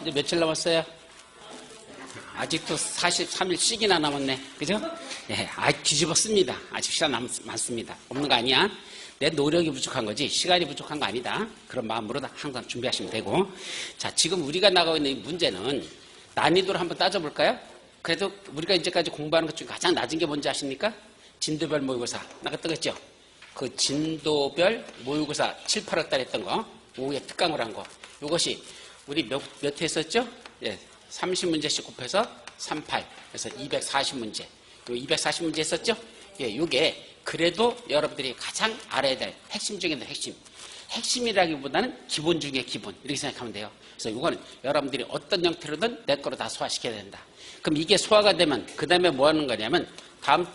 이제 며칠 남았어요? 아직도 43일씩이나 남았네. 그죠? 예, 뒤집었습니다. 아직 시간 많습니다. 없는 거 아니야. 내 노력이 부족한 거지 시간이 부족한 거 아니다. 그런 마음으로 항상 준비하시면 되고. 자, 지금 우리가 나가고 있는 이 문제는 난이도를 한번 따져볼까요? 그래도 우리가 이제까지 공부하는 것 중에 가장 낮은 게 뭔지 아십니까? 진도별 모의고사. 나갔던 거 있죠? 그 진도별 모의고사 7, 8월 달에 했던 거. 오후에 특강을 한 거. 이것이 우리 몇 회 했었죠? 예, 30문제씩 곱해서 38. 그래서 240문제. 요 240문제 했었죠? 예, 요게 그래도 여러분들이 가장 알아야 될 핵심 중에도 핵심. 핵심이라기보다는 기본 중에 기본. 이렇게 생각하면 돼요. 그래서 이거는 여러분들이 어떤 형태로든 내 거로 다 소화시켜야 된다. 그럼 이게 소화가 되면 그 다음에 뭐 하는 거냐면 다음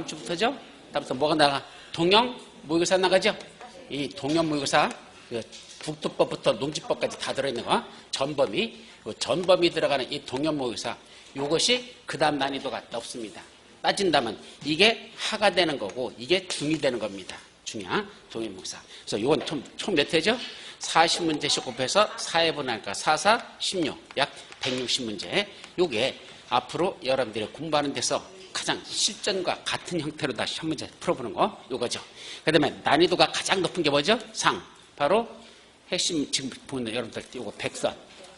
주부터죠? 다음부터 뭐가 나가? 동형 모의고사 나가죠? 이 동형 모의고사 국토법부터 농지법까지 다 들어있는 거. 전범이 들어가는 이 동형 모의고사. 이것이 그 다음 난이도가 높습니다. 따진다면 이게 하가 되는 거고 이게 중이 되는 겁니다. 중이야. 동형 모의고사. 그래서 이건 총 몇 회죠? 40문제씩 곱해서 4회 분할까 4, 4, 16. 약 160문제. 요게 앞으로 여러분들이 공부하는 데서 가장 실전과 같은 형태로 다시 한 문제 풀어보는 거. 요거죠. 그 다음에 난이도가 가장 높은 게 뭐죠? 상. 바로 핵심 지금 보는 여러분들 요거 100선.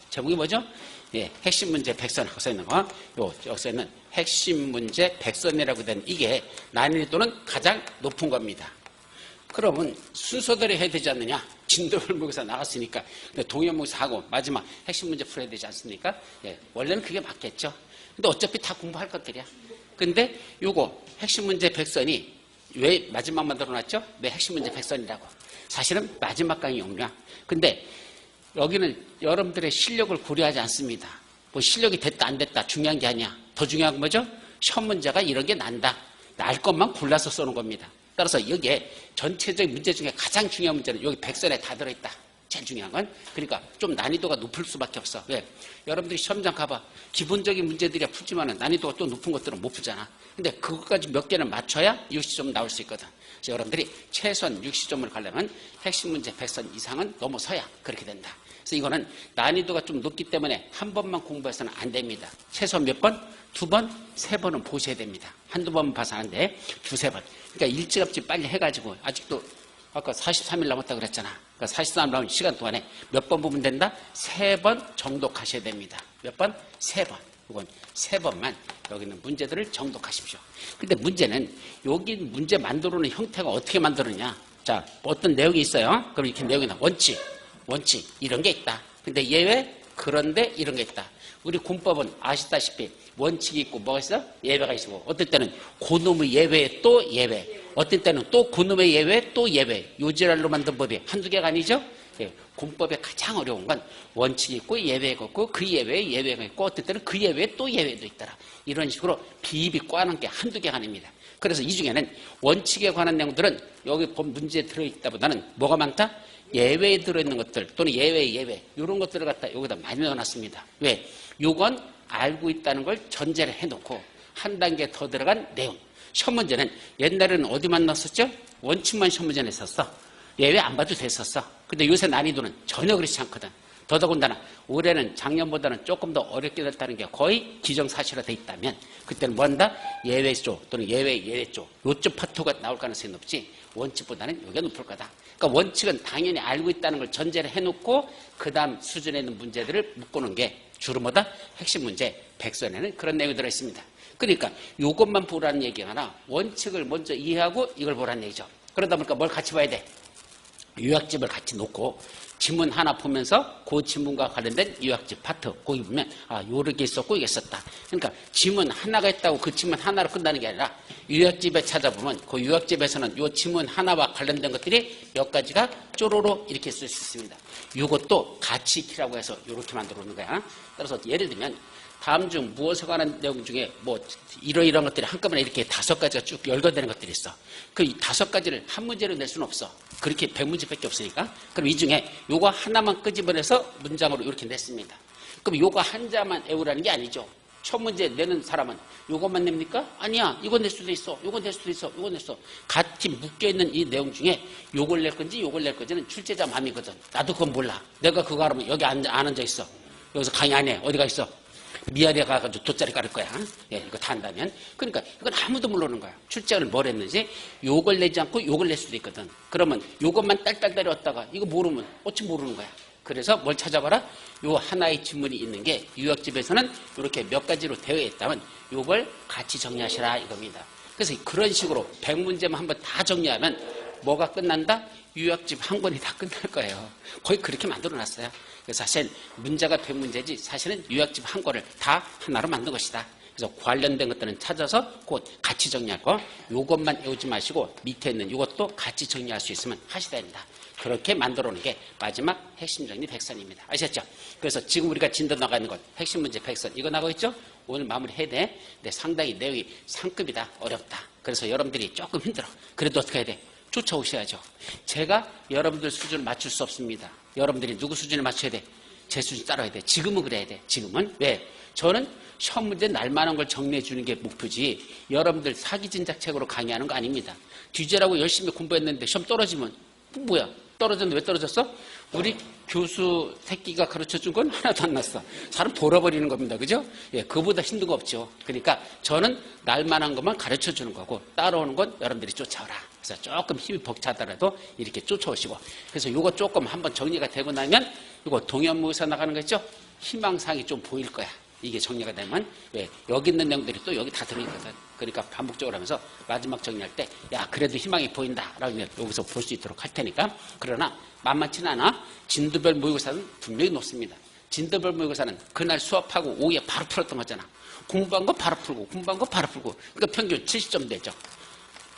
제목이 뭐죠? 예, 핵심 문제 100선 하고 써 있는 거. 여기서 있는 핵심 문제 100선이라고 된 이게 난이도는 가장 높은 겁니다. 그러면 순서대로 해야 되지 않느냐? 진도별 모의고사 나갔으니까 동형 모의고사 하고 마지막 핵심 문제 풀어야 되지 않습니까? 예, 원래는 그게 맞겠죠. 근데 어차피 다 공부할 것들이야. 근데 요거 핵심 문제 100선이 왜 마지막만 들어놨죠? 왜 핵심 문제 100선이라고? 사실은 마지막 강의 용량. 근데 여기는 여러분들의 실력을 고려하지 않습니다. 뭐 실력이 됐다 안 됐다 중요한 게 아니야. 더 중요한 건 뭐죠? 시험 문제가 이런 게 난다. 날 것만 골라서 쏘는 겁니다. 따라서 여기에 전체적인 문제 중에 가장 중요한 문제는 여기 100선에 다 들어있다. 제일 중요한 건. 그러니까 좀 난이도가 높을 수밖에 없어. 왜? 여러분들이 시험장 가봐. 기본적인 문제들이야 풀지만은 난이도가 또 높은 것들은 못 풀잖아. 근데 그것까지 몇 개는 맞춰야 60점 나올 수 있거든. 그래서 여러분들이 최소한 60점을 가려면 핵심 문제 100선 이상은 넘어서야 그렇게 된다. 그래서 이거는 난이도가 좀 높기 때문에 한 번만 공부해서는 안 됩니다. 최소한 몇 번? 2번, 3번은 보셔야 됩니다. 한두 번 봐서 안 돼. 2, 3번. 그러니까 일찌감치 빨리 해가지고 아직도 아까 43일 남았다고 그랬잖아. 그러니까 43일 남은 시간 동안에 몇 번 보면 된다? 3번 정독하셔야 됩니다. 몇 번? 3번. 이건 3번만 여기 있는 문제들을 정독하십시오. 근데 문제는 여기 문제 만들어놓은 형태가 어떻게 만들었냐. 자, 어떤 내용이 있어요. 그럼 이렇게 내용이 나와. 원칙 이런 게 있다. 근데 예외? 그런데 이런 게 있다. 우리 군법은 아시다시피 원칙이 있고 뭐가 있어? 예외가 있고 어떨 때는 그놈의 예외 또 예외 어떨 때는 또 그놈의 예외 또 예외 요지랄로 만든 법이 한두 개가 아니죠? 예, 군법의 가장 어려운 건 원칙이 있고 예외가 있고 그 예외에 예외가 있고 어떨 때는 그 예외에 또 예외도 있더라. 이런 식으로 비입이 꽈는 게 한두 개가 아닙니다. 그래서 이 중에는 원칙에 관한 내용들은 여기 본 문제에 들어있다보다는 뭐가 많다? 예외에 들어있는 것들 또는 예외 이런 것들을 갖다 여기다 많이 넣어놨습니다. 왜? 요건 알고 있다는 걸 전제를 해놓고 한 단계 더 들어간 내용. 시험 문제는 옛날에는 어디만 넣었었죠? 원칙만 시험 문제 냈었어. 예외 안 봐도 됐었어. 근데 요새 난이도는 전혀 그렇지 않거든. 더더군다나 올해는 작년보다는 조금 더 어렵게 됐다는 게 거의 기정사실화돼 있다면 그때는 뭐 한다? 예외 쪽 또는 예외 쪽 요쪽 파트가 나올 가능성이 높지 원칙보다는 요게 높을 거다. 그러니까 원칙은 당연히 알고 있다는 걸 전제를 해놓고 그 다음 수준에 있는 문제들을 묶어놓은 게 주로 뭐다? 핵심 문제 100선에는 그런 내용이 들어있습니다. 그러니까 요것만 보라는 얘기가 아니라 원칙을 먼저 이해하고 이걸 보라는 얘기죠. 그러다 보니까 뭘 같이 봐야 돼? 요약집을 같이 놓고 지문 하나 보면서 그 지문과 관련된 요약집 파트 거기 보면 요렇게 있었고 이게 있었다. 그러니까 지문 하나가 있다고 그 지문 하나로 끝나는 게 아니라 요약집에 찾아보면 그 요약집에서는 요 지문 하나와 관련된 것들이 몇 가지가 쪼로로 이렇게 쓸 수 있습니다. 요것도 같이 익히라고 해서 요렇게 만들어 놓는 거야. 따라서 예를 들면 다음 중 무엇에 관한 내용 중에 뭐 이러이러한 것들이 한꺼번에 이렇게 5가지가 쭉 열거되는 것들이 있어. 그 5가지를 한 문제로 낼 수는 없어. 그렇게 100문제밖에 없으니까. 그럼 이 중에 요거 하나만 끄집어내서 문장으로 이렇게 냈습니다. 그럼 요거 한자만 외우라는 게 아니죠. 첫 문제 내는 사람은 요것만 냅니까? 아니야. 이건 낼 수도 있어. 요건 낼 수도 있어. 요건 낼 수. 같이 묶여있는 이 내용 중에 요걸 낼 건지 요걸 낼 건지는 출제자 마음이거든. 나도 그건 몰라. 내가 그거 알면 여기 안 앉아 있어. 여기서 강의 안 해. 어디 가 있어? 미아리에 가가지고 돗자리 깔을 거야. 예, 이거 다 한다면. 그러니까 이건 아무도 모르는 거야. 출제를 뭘 했는지 요걸 내지 않고 요걸 낼 수도 있거든. 그러면 요것만 딸딸 내려왔다가 이거 모르면 어찌 모르는 거야. 그래서 뭘 찾아봐라? 요 하나의 지문이 있는 게 유학집에서는 이렇게 몇 가지로 되어 있다면 요걸 같이 정리하시라 이겁니다. 그래서 그런 식으로 100문제만 한번 다 정리하면 뭐가 끝난다? 유학집 한 권이 다 끝날 거예요. 거의 그렇게 만들어놨어요. 그래서 사실 문제가 100문제지 사실은 유학집 한 권을 다 하나로 만든 것이다. 그래서 관련된 것들은 찾아서 곧 같이 정리할 거. 요것만 외우지 마시고 밑에 있는 이것도 같이 정리할 수 있으면 하시다 됩니다. 그렇게 만들어 놓은 게 마지막 핵심 정리 100선입니다. 아셨죠? 그래서 지금 우리가 진도 나가는 것 핵심 문제 100선 이거 나가고 있죠? 오늘 마무리 해야 돼. 근데 상당히 내용이 상급이다. 어렵다. 그래서 여러분들이 조금 힘들어. 그래도 어떻게 해야 돼? 쫓아오셔야죠. 제가 여러분들 수준을 맞출 수 없습니다. 여러분들이 누구 수준을 맞춰야 돼? 제 수준 따라야 돼. 지금은 그래야 돼. 지금은. 왜? 저는 시험 문제 날만한 걸 정리해 주는 게 목표지 여러분들 사기진작책으로 강의하는 거 아닙니다. 뒤지라고 열심히 공부했는데 시험 떨어지면 뭐야? 떨어졌는데 왜 떨어졌어? 우리 교수 새끼가 가르쳐준 건 하나도 안 났어. 사람 돌아버리는 겁니다. 그죠? 예, 그보다 힘든 거 없죠. 그러니까 저는 날만한 것만 가르쳐주는 거고 따라오는 건 여러분들이 쫓아오라. 그래서 조금 힘이 벅차더라도 이렇게 쫓아오시고 그래서 요거 조금 한번 정리가 되고 나면 이거 동현무에서 나가는 거 있죠? 희망사항이 좀 보일 거야. 이게 정리가 되면 왜 여기 있는 내용들이 또 여기 다 들어있거든. 그러니까 반복적으로 하면서 마지막 정리할 때 야 그래도 희망이 보인다 라고 여기서 볼 수 있도록 할 테니까 그러나 만만치는 않아. 진도별 모의고사는 분명히 높습니다. 진도별 모의고사는 그날 수업하고 오후에 바로 풀었던 거잖아. 공부한 거 바로 풀고 공부한 거 바로 풀고 그러니까 평균 70점 되죠.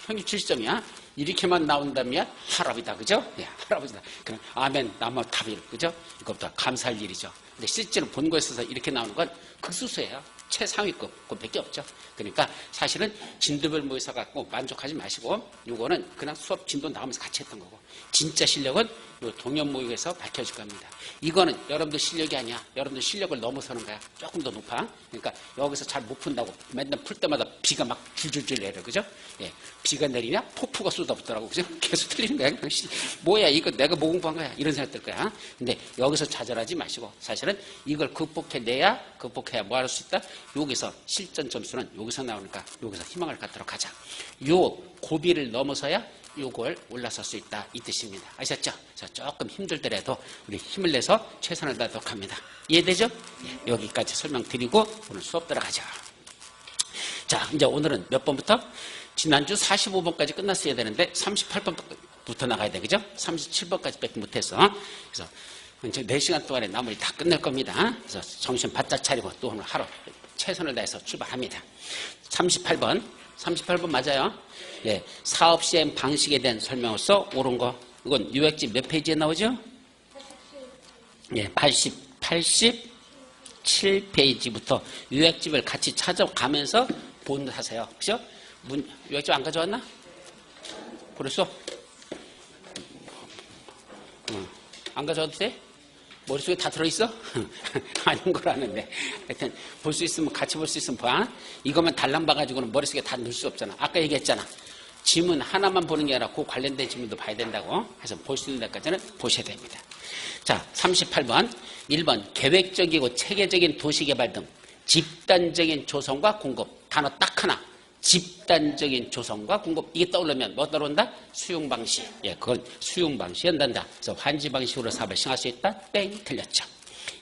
평균 70점이야. 이렇게만 나온다면 할아버지다. 그죠? 예, 할아버지다. 그럼 아멘 나무 탑일. 그죠? 이것보다 감사할 일이죠. 근데 실제로 본 거에 있어서 이렇게 나오는 건 극수수예요. 최상위급. 그것밖에 없죠. 그러니까 사실은 진도별 모의사 갖고 만족하지 마시고 이거는 그냥 수업 진도 나오면서 같이 했던 거고 진짜 실력은 이 동현 모의고에서 밝혀질 겁니다. 이거는 여러분들 실력이 아니야. 여러분들 실력을 넘어서는 거야. 조금 더 높아. 그러니까 여기서 잘 못 푼다고 맨날 풀 때마다 비가 막 줄줄줄 내려. 그죠? 예. 비가 내리냐? 폭포가 쏟아붓더라고. 그죠? 계속 틀리는 거야. 뭐야, 이거 내가 뭐 공부한 거야? 이런 생각 들 거야. 근데 여기서 좌절하지 마시고 사실은 이걸 극복해내야 극복해야 뭐 할 수 있다? 여기서 실전 점수는 여기서 나오니까 여기서 희망을 갖도록 하자. 요 고비를 넘어서야 요걸 올라설 수 있다 이 뜻입니다. 아셨죠? 자, 조금 힘들더라도 우리 힘을 내서 최선을 다하도록 합니다. 이해되죠? 예, 여기까지 설명드리고 오늘 수업 들어가죠. 자, 이제 오늘은 몇 번부터? 지난주 45번까지 끝났어야 되는데 38번부터 나가야 돼. 그죠? 37번까지 밖에 못해서. 그래서 이제 4시간 동안에 나머지 다 끝낼 겁니다. 그래서 정신 바짝 차리고 또 오늘 하루 최선을 다해서 출발합니다. 38번 맞아요? 예, 사업 시행 방식에 대한 설명으로서 옳은 거. 이건 유학집 몇 페이지에 나오죠? 예, 87페이지부터 유학집을 같이 찾아가면서 본하세요. 그죠? 유학집 안 가져왔나? 그랬어? 안 가져와도 돼? 머릿속에 다 들어있어? 아닌 걸 아는데. 하여튼, 볼 수 있으면, 같이 볼 수 있으면 봐. 이것만 달랑 봐가지고는 머릿속에 다 넣을 수 없잖아. 아까 얘기했잖아. 지문 하나만 보는 게 아니라 그 관련된 지문도 봐야 된다고. 그래서 볼 수 있는 데까지는 보셔야 됩니다. 자, 38번. 1번. 계획적이고 체계적인 도시개발 등 집단적인 조성과 공급. 단어 딱 하나. 집단적인 조성과 공급. 이게 떠오르면 뭐 떠오른다? 수용방식. 예, 그건 수용방식이 한단다. 그래서 환지방식으로 사업을 시행할 수 있다? 땡, 틀렸죠.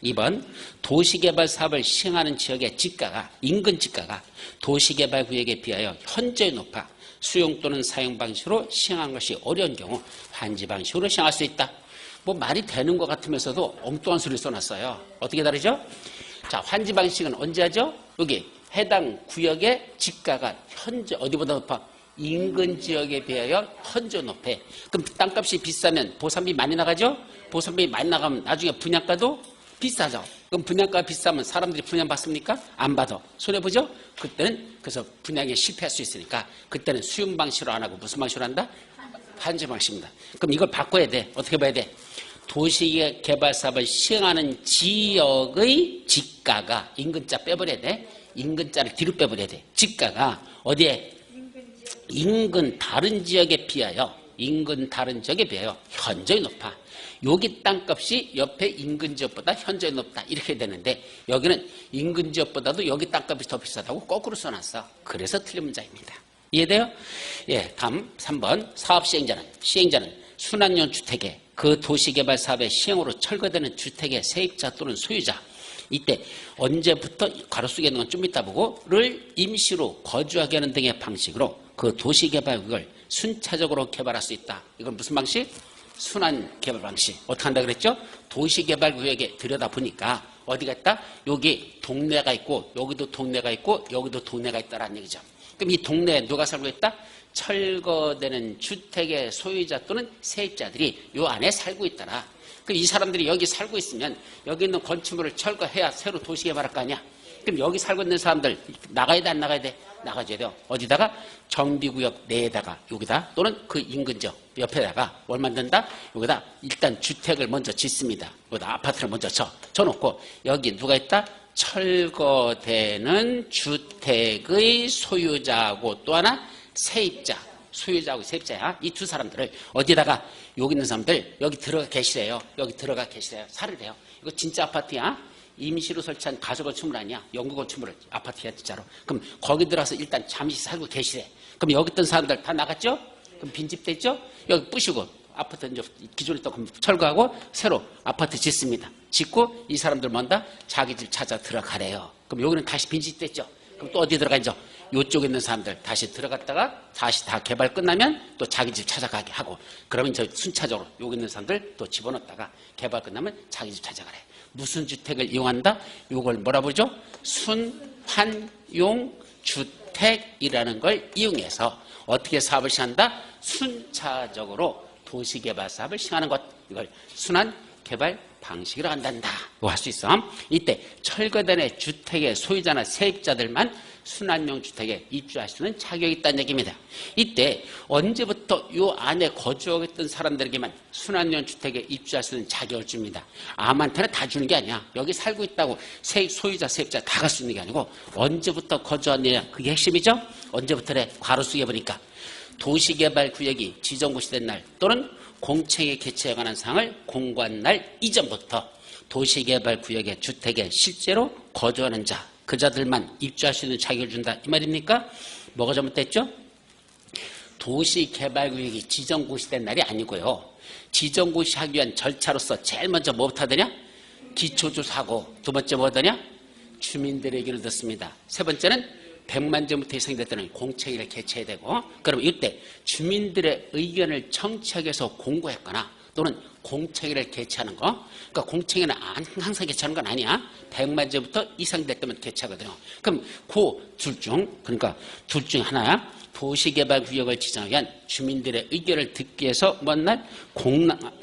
2번, 도시개발 사업을 시행하는 지역의 지가가, 인근 지가가 도시개발구역에 비하여 현저히 높아 수용 또는 사용 방식으로 시행하는 것이 어려운 경우 환지방식으로 시행할 수 있다. 뭐 말이 되는 것 같으면서도 엉뚱한 소리를 써놨어요. 어떻게 다르죠? 자, 환지방식은 언제 하죠? 여기 해당 구역의 지가가 현재 어디보다 높아? 인근 지역에 비하여 현저 높아. 그럼 땅값이 비싸면 보상비 많이 나가죠? 보상비 많이 나가면 나중에 분양가도 비싸죠. 그럼 분양가 비싸면 사람들이 분양받습니까? 안 받아. 손해보죠? 그때는 그래서 분양에 실패할 수 있으니까 그때는 수용 방식으로 안 하고 무슨 방식으로 한다? 환지 방식입니다. 그럼 이걸 바꿔야 돼. 어떻게 봐야 돼? 도시개발 사업을 시행하는 지역의 지가가 인근자 빼버려야 돼. 인근자를 뒤로 빼버려야 돼. 지가가 어디에? 인근 다른 지역에 비하여 현저히 높아. 여기 땅값이 옆에 인근 지역보다 현저히 높다 이렇게 되는데 여기는 인근 지역보다도 여기 땅값이 더 비싸다고 거꾸로 써놨어. 그래서 틀린 문장입니다. 이해돼요? 예, 다음 3번 시행자는 순환형 주택에 그 도시개발 사업의 시행으로 철거되는 주택의 세입자 또는 소유자 이때 언제부터 가로 속에 있는 건 좀 이따 보고를 임시로 거주하게 하는 등의 방식으로 그 도시개발구역을 순차적으로 개발할 수 있다. 이건 무슨 방식? 순환 개발 방식. 어떻게 한다 그랬죠? 도시개발구역에 들여다보니까 어디가 있다? 여기 동네가 있고 여기도 동네가 있고 여기도 동네가 있다라는 얘기죠. 그럼 이 동네에 누가 살고 있다? 철거되는 주택의 소유자 또는 세입자들이 이 안에 살고 있더라. 그럼 이 사람들이 여기 살고 있으면 여기 있는 건축물을 철거해야 새로 도시개발할 거 아니야. 그럼 여기 살고 있는 사람들 나가야 돼 안 나가야 돼? 나가줘야 돼요. 어디다가? 정비구역 내에다가 여기다 또는 그 인근 지역 옆에다가 뭘 만든다? 여기다 일단 주택을 먼저 짓습니다. 여기다 아파트를 먼저 쳐놓고 여기 누가 있다? 철거되는 주택의 소유자하고 또 하나 세입자, 소유자하고 세입자야. 이 두 사람들을 어디다가 여기 있는 사람들 여기 들어가 계시래요. 여기 들어가 계시래요. 살으래요. 이거 진짜 아파트야. 임시로 설치한 가설건축물 아니야. 영구건축물 아파트야 진짜로. 그럼 거기 들어가서 일단 잠시 살고 계시래. 그럼 여기 있던 사람들 다 나갔죠? 그럼 빈집 됐죠? 여기 부시고 아파트 이제 기존에 있던 철거하고 새로 아파트 짓습니다. 짓고 이 사람들 뭔다? 자기 집 찾아 들어가래요. 그럼 여기는 다시 빈집 됐죠? 그럼 또 어디 들어가죠? 이쪽에 있는 사람들 다시 들어갔다가 다시 다 개발 끝나면 또 자기 집 찾아가게 하고 그러면 저 순차적으로 여기 있는 사람들 또 집어넣었다가 개발 끝나면 자기 집 찾아가래. 무슨 주택을 이용한다? 이걸 뭐라 부르죠? 순환용 주택이라는 걸 이용해서 어떻게 사업을 시행한다? 순차적으로 도시개발 사업을 시행하는 것. 이걸 순환개발 방식으로 한단다. 이거 할 수 있어. 이때 철거된 주택의 소유자나 세입자들만 순환용 주택에 입주할 수 있는 자격이 있다는 얘기입니다. 이때 언제부터 이 안에 거주하고 있던 사람들에게만 순환용 주택에 입주할 수 있는 자격을 줍니다. 아무한테나 다 주는 게 아니야. 여기 살고 있다고 소유자, 세입자 다 갈 수 있는 게 아니고 언제부터 거주하느냐. 그게 핵심이죠. 언제부터래? 괄호 쓰게 보니까 도시개발구역이 지정고시된 날 또는 공청회 개최에 관한 사항을 공고한 날 이전부터 도시개발구역의 주택에 실제로 거주하는 자, 그 자들만 입주할 수 있는 자격을 준다. 이 말입니까? 뭐가 잘못됐죠? 도시개발구역이 지정고시된 날이 아니고요. 지정고시하기 위한 절차로서 제일 먼저 뭐부터 하더냐? 기초조사하고 두 번째 뭐 하더냐? 주민들의 의견을 듣습니다. 세 번째는 100만 제부터 이상이 됐다는 공청회를 개최해야 되고 그럼 이때 주민들의 의견을 청취하기 위해서 공고했거나 또는 공청회를 개최하는 거. 그러니까 공청회는 항상 개최하는 건 아니야. 100만 제부터 이상 됐다면 개최하거든요. 그럼 그 둘 중 하나야. 도시개발구역을 지정하기 위한 주민들의 의견을 듣기 위해서 먼 날?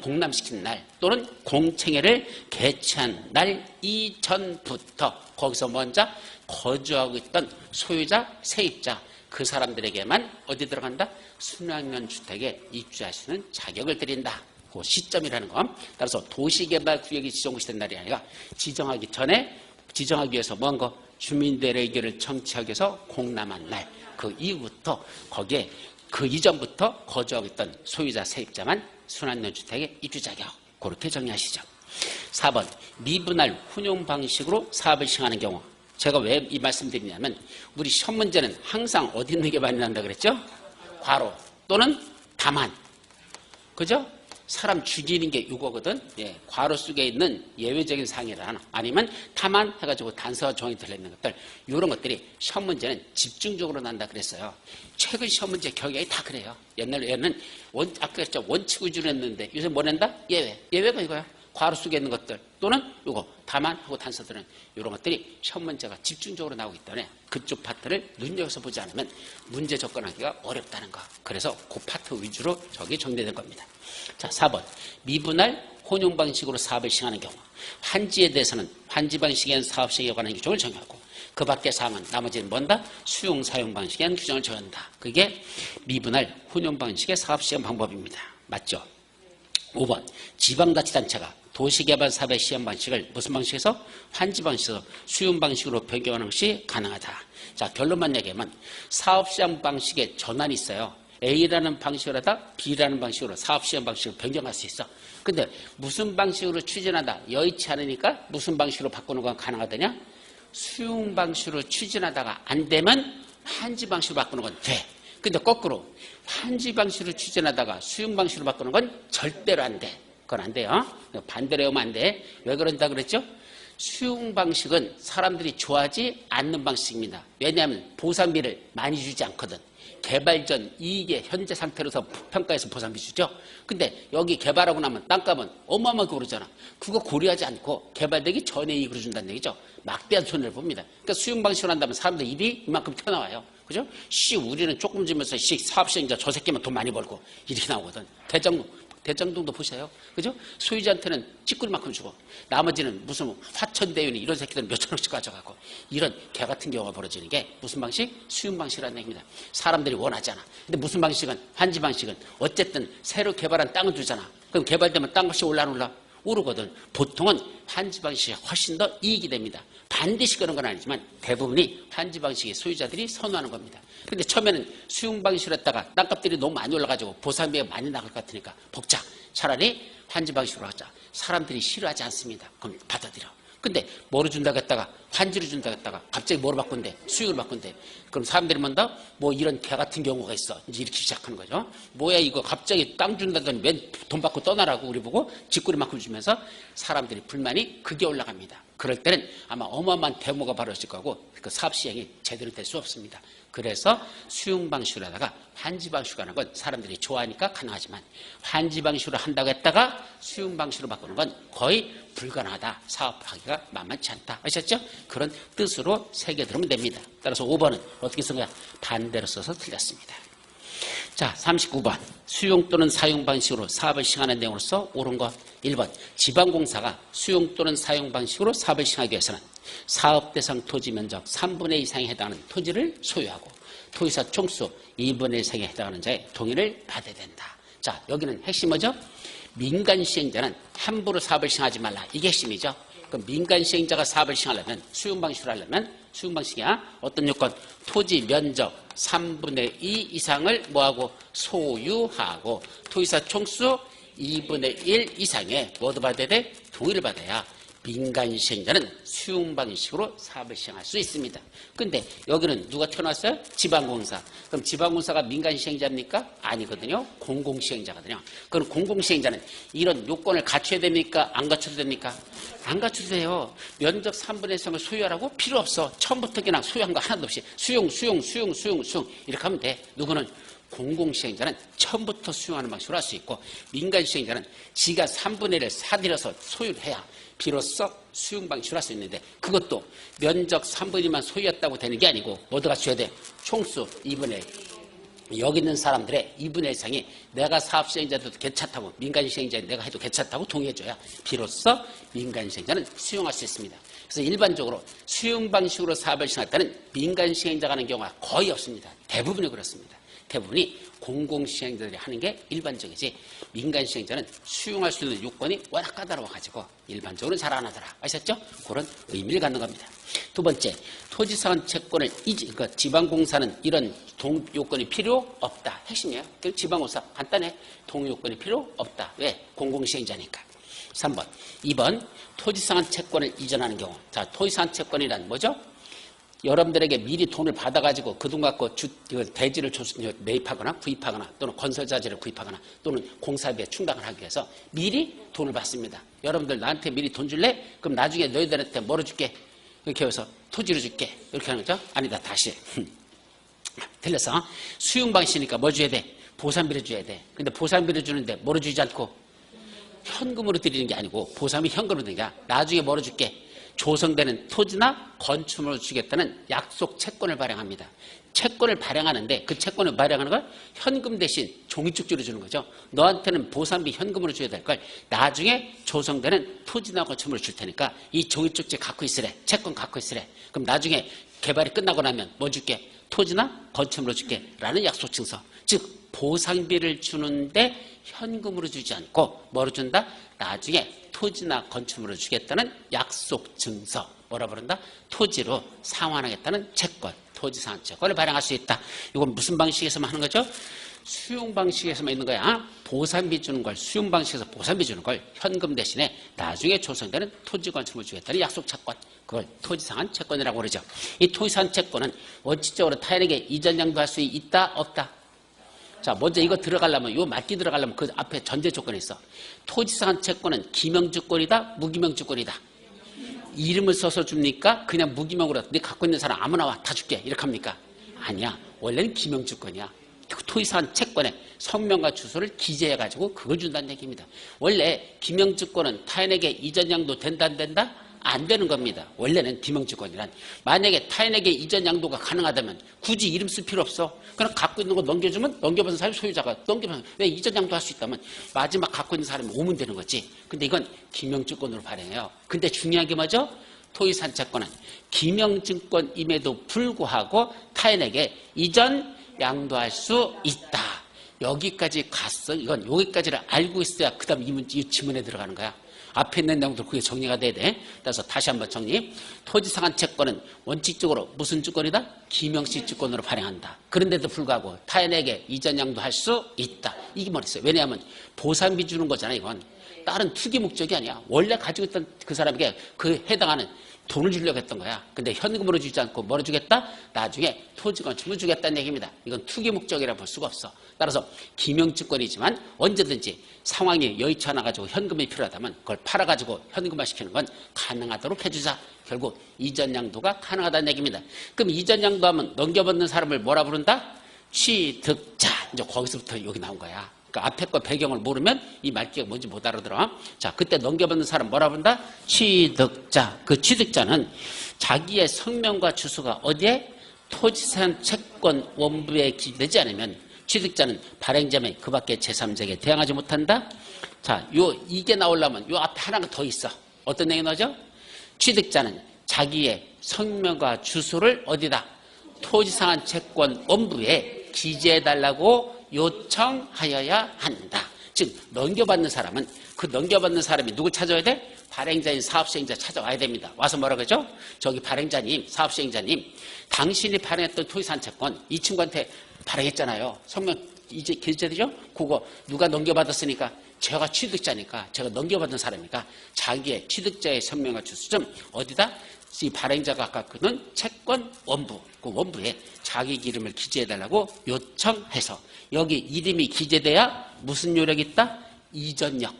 공람시킨 날 또는 공청회를 개최한 날 이전부터 거기서 먼저 거주하고 있던 소유자, 세입자 그 사람들에게만 어디 들어간다? 순환형 주택에 입주할 수 있는 자격을 드린다. 그 시점이라는 거. 따라서 도시개발구역이 지정고시된 날이 아니라 지정하기 전에 지정하기 위해서 뭔 거? 주민들의 의견을 청취하기 위해서 공람한 날. 그 이후부터 거기에 그 이전부터 거주하고 있던 소유자, 세입자만 순환형 주택에 입주 자격. 그렇게 정리하시죠. 4번 미분할 혼용 방식으로 사업을 시행하는 경우. 제가 왜 이 말씀 드리냐면 우리 시험 문제는 항상 어디 있는 게 많이 난다 그랬죠? 괄호 또는 다만. 그죠? 사람 죽이는 게 이거거든. 예, 괄호 속에 있는 예외적인 사항이라 아니면 다만 해가지고 단서와 정이 들어있는 것들 이런 것들이 시험 문제는 집중적으로 난다 그랬어요. 최근 시험 문제 경향이 다 그래요. 옛날에는 아까 했죠. 원칙 위주로 했는데 요새 뭐 낸다? 예외가 이거야. 괄호 속에 있는 것들 또는 이거 다만 하고 단서들은 이런 것들이 시험 문제가 집중적으로 나오기 때문에 그쪽 파트를 눈여겨서 보지 않으면 문제 접근하기가 어렵다는 거. 그래서 그 파트 위주로 저기 정리된 겁니다. 자, 4번 미분할 혼용 방식으로 사업을 시행하는 경우 환지에 대해서는 환지 방식에 대한 사업 시행에 관한 규정을 정하고 그 밖의 사항은 나머지는 뭔다? 수용 사용 방식에 대한 규정을 정한다. 그게 미분할 혼용 방식의 사업 시행 방법입니다. 맞죠? 5번 지방자치단체가 도시개발 사업의 시행 방식을 무슨 방식에서? 환지 방식에서 수용 방식으로 변경하는 것이 가능하다. 자, 결론만 얘기하면 사업 시행 방식에 전환이 있어요. A라는 방식으로 하다 B라는 방식으로 사업시행 방식으로 변경할 수 있어. 근데 무슨 방식으로 추진하다 여의치 않으니까 무슨 방식으로 바꾸는 건 가능하더냐? 수용 방식으로 추진하다가 안 되면 환지 방식으로 바꾸는 건 돼. 근데 거꾸로 환지 방식으로 추진하다가 수용 방식으로 바꾸는 건 절대로 안 돼. 그건 안 돼요. 반대로 하면 안 돼. 왜 그런다 그랬죠? 수용 방식은 사람들이 좋아하지 않는 방식입니다. 왜냐하면 보상비를 많이 주지 않거든. 개발 전 이익의 현재 상태로서 평가해서 보상비 주죠. 근데 여기 개발하고 나면 땅값은 어마어마하게 오르잖아. 그거 고려하지 않고 개발되기 전에 이익을 준다는 얘기죠. 막대한 손해를 봅니다. 그러니까 수용 방식으로 한다면 사람들 입이 이만큼 튀어나와요. 그죠? 우리는 조금 주면서 사업시행자 저 새끼만 돈 많이 벌고 이렇게 나오거든. 대장동도 보세요. 그죠? 소유자한테는 찌꾸리만큼 주고 나머지는 무슨 화천대유니 이런 새끼들은 몇천억씩 가져가고 이런 개 같은 경우가 벌어지는 게 무슨 방식? 수용 방식이라는 얘기입니다. 사람들이 원하지 않아. 근데 무슨 방식은? 환지 방식은 어쨌든 새로 개발한 땅을 주잖아. 그럼 개발되면 땅값이 올라 안 올라? 오르거든. 보통은 환지 방식이 훨씬 더 이익이 됩니다. 반드시 그런 건 아니지만 대부분이 환지 방식의 소유자들이 선호하는 겁니다. 근데 처음에는 수용 방식으로 했다가 땅값들이 너무 많이 올라가지고 보상비가 많이 나갈 것 같으니까 복잡. 차라리 환지 방식으로 하자. 사람들이 싫어하지 않습니다. 그럼 받아들여. 근데 뭐로 준다고 했다가 환지로 준다고 했다가 갑자기 뭐로 바꾼대? 수익으로 바꾼대. 그럼 사람들이 뭔가 뭐 이런 개 같은 경우가 있어. 이제 이렇게 시작하는 거죠. 뭐야 이거 갑자기 땅 준다더니 왜 돈 받고 떠나라고 우리 보고 쥐꼬리만큼 주면서 사람들이 불만이 극에 올라갑니다. 그럴 때는 아마 어마어마한 데모가 벌어질 거고 그 사업 시행이 제대로 될 수 없습니다. 그래서 수용 방식으로 하다가 환지 방식으로 하는 건 사람들이 좋아하니까 가능하지만 환지 방식으로 한다고 했다가 수용 방식으로 바꾸는 건 거의 불가능하다. 사업하기가 만만치 않다. 아셨죠? 그런 뜻으로 새겨들으면 됩니다. 따라서 5번은 어떻게 쓴 거야? 반대로 써서 틀렸습니다. 자, 39번. 수용 또는 사용 방식으로 사업을 시행하는 내용으로서 옳은 것. 1번. 지방공사가 수용 또는 사용 방식으로 사업을 시행하기 위해서는 사업 대상 토지 면적 3분의 2 이상에 해당하는 토지를 소유하고 토지사 총수 2분의 1 이상에 해당하는 자의 동의를 받아야 된다. 자, 여기는 핵심 뭐죠? 민간 시행자는 함부로 사업을 시행하지 말라. 이게 핵심이죠. 그럼 민간 시행자가 사업을 시행하려면 수용 방식으로 하려면 수용 방식이야. 어떤 요건? 토지 면적 3분의 2 이상을 뭐하고 소유하고 토지사 총수 2분의 1 이상의 뭐도 받아야 돼? 동의를 받아야 민간 시행자는 수용 방식으로 사업을 시행할 수 있습니다. 근데 여기는 누가 튀어나왔어요? 지방공사. 그럼 지방공사가 민간 시행자입니까? 아니거든요. 공공시행자거든요. 그럼 공공시행자는 이런 요건을 갖춰야 됩니까? 안 갖춰도 됩니까? 안 갖춰도 돼요. 면적 3분의 1 이상을 소유하라고? 필요 없어. 처음부터 그냥 소유한 거 하나도 없이 수용 이렇게 하면 돼. 누구는? 공공시행자는 처음부터 수용하는 방식으로 할 수 있고 민간 시행자는 지가 3분의 1을 사들여서 소유를 해야 비로소 수용 방식으로 할 수 있는데 그것도 면적 3분의 1만 소유했다고 되는 게 아니고 뭐도 갖춰야 돼? 총수 2분의 1. 여기 있는 사람들의 2분의 1 이상이 내가 사업시행자도 괜찮다고 민간 시행자 내가 해도 괜찮다고 동의해줘야 비로소 민간 시행자는 수용할 수 있습니다. 그래서 일반적으로 수용 방식으로 사업을 시행할 때는 민간 시행자가 하는 경우가 거의 없습니다. 대부분이 그렇습니다. 대부분이 공공시행자들이 하는 게 일반적이지 민간 시행자는 수용할 수 있는 요건이 워낙 까다로워가지고 일반적으로는 잘 안 하더라. 아셨죠? 그런 의미를 갖는 겁니다. 두 번째, 토지사원 채권을 그러니까 지방공사는 이런 요건이 필요 없다. 핵심이에요. 지방공사 간단해. 동의 요건이 필요 없다. 왜? 공공시행자니까. 3번. 2번, 토지사원 채권을 이전하는 경우. 자, 토지사원 채권이란 뭐죠? 여러분들에게 미리 돈을 받아가지고 그 돈 갖고 대지를 매입하거나 구입하거나 또는 건설자재를 구입하거나 또는 공사비에 충당을 하기 위해서 미리 돈을 받습니다. 여러분들 나한테 미리 돈 줄래? 그럼 나중에 너희들한테 뭐로 줄게? 이렇게 해서 토지를 줄게. 이렇게 하는 거죠? 아니다. 다시. 틀렸어. 수용 방식이니까 뭐 줘야 돼? 보상비를 줘야 돼. 근데 보상비를 주는데 뭐로 주지 않고 현금으로 드리는 게 아니고 보상비 현금으로 드리는 게 아니라 나중에 뭐로 줄게? 조성되는 토지나 건축물을 주겠다는 약속 채권을 발행합니다. 채권을 발행하는데 그 채권을 발행하는 걸 현금 대신 종이쪽지로 주는 거죠. 너한테는 보상비 현금으로 줘야 될 걸 나중에 조성되는 토지나 건축물을 줄 테니까 이 종이쪽지 갖고 있으래. 채권 갖고 있으래. 그럼 나중에 개발이 끝나고 나면 뭐 줄게? 토지나 건축물로 줄게 라는 약속 증서. 즉 보상비를 주는데 현금으로 주지 않고 뭐로 준다? 나중에 토지나 건축물을 주겠다는 약속 증서. 뭐라 부른다? 토지로 상환하겠다는 채권. 토지 상환 채권을 발행할 수 있다. 이건 무슨 방식에서만 하는 거죠? 수용 방식에서만 있는 거야. 보상비 주는 걸, 수용 방식에서 보상비 주는 걸 현금 대신에 나중에 조성되는 토지 건축물 주겠다는 약속 채권, 그걸 토지상한 채권이라고 그러죠. 이 토지상한 채권은 원칙적으로 타인에게 이전 양도할 수 있다, 없다? 자, 먼저 이거 들어가려면, 요 맞기 들어가려면 그 앞에 전제 조건이 있어. 토지상한 채권은 기명주권이다, 무기명주권이다. 이름을 써서 줍니까? 그냥 무기명으로 네 갖고 있는 사람 아무나 와, 다 줄게, 이렇게 합니까? 아니야. 원래는 기명주권이야. 토지상한 채권에 성명과 주소를 기재해가지고 그걸 준다는 얘기입니다. 원래 기명주권은 타인에게 이전 양도 된다, 안 된다? 안 되는 겁니다. 원래는 기명주권이란. 만약에 타인에게 이전 양도가 가능하다면 굳이 이름 쓸 필요 없어. 그냥 갖고 있는 거 넘겨주면 넘겨받은 사람이 소유자가 넘겨받는, 왜 이전 양도 할 수 있다면 마지막 갖고 있는 사람이 오면 되는 거지. 근데 이건 기명주권으로 발행해요. 근데 중요한 게 뭐죠? 토지산 채권은 기명증권임에도 불구하고 타인에게 이전 양도할 수 있다. 여기까지 갔어. 이건 여기까지를 알고 있어야 그 다음 이 지문에 들어가는 거야. 앞에 있는 내용들 그게 정리가 돼야 돼. 따라서 다시 한번 정리. 토지상한 채권은 원칙적으로 무슨 주권이다? 기명시 주권으로 발행한다. 그런데도 불구하고 타인에게 이전 양도할 수 있다. 이게 뭐랬어요? 왜냐하면 보상비 주는 거잖아. 이건 다른 투기 목적이 아니야. 원래 가지고 있던 그 사람에게 그 해당하는 돈을 주려고 했던 거야. 근데 현금으로 주지 않고 뭐로 주겠다? 나중에 토지 건축물 주겠다는 얘기입니다. 이건 투기 목적이라 볼 수가 없어. 따라서 기명주권이지만 언제든지 상황이 여의치 않아가지고 현금이 필요하다면 그걸 팔아가지고 현금화시키는 건 가능하도록 해주자. 결국 이전 양도가 가능하다는 얘기입니다. 그럼 이전 양도하면 넘겨받는 사람을 뭐라 부른다? 취득자. 이제 거기서부터 여기 나온 거야. 그러니까 앞에 거 배경을 모르면 이 말귀가 뭔지 못 알아들어. 자, 그때 넘겨받는 사람 뭐라 부른다? 취득자. 그 취득자는 자기의 성명과 주소가 어디에? 토지산 채권 원부에 기재되지 않으면 취득자는 발행자 및 그 밖의 제3자에게 대항하지 못한다. 자, 이게 나오려면 요 앞에 하나가 더 있어. 어떤 내용이 나오죠? 취득자는 자기의 성명과 주소를 어디다? 토지상한 채권 원부에 기재해달라고 요청하여야 한다. 즉 넘겨받는 사람은 그 넘겨받는 사람이 누굴 찾아야 돼? 발행자인 사업시행자 찾아와야 됩니다. 와서 뭐라고 하죠? 저기 발행자님, 사업시행자님, 당신이 발행했던 토지산 채권 이 친구한테 발행했잖아요. 성명 이제 기재되죠? 그거 누가 넘겨받았으니까 제가 취득자니까 제가 넘겨받은 사람이니까 자기의 취득자의 성명과 주소 좀 어디다? 이 발행자가 갖고는 채권 원부, 그 원부에 자기 이름을 기재해달라고 요청해서 여기 이름이 기재돼야 무슨 요력이 있다? 이전력.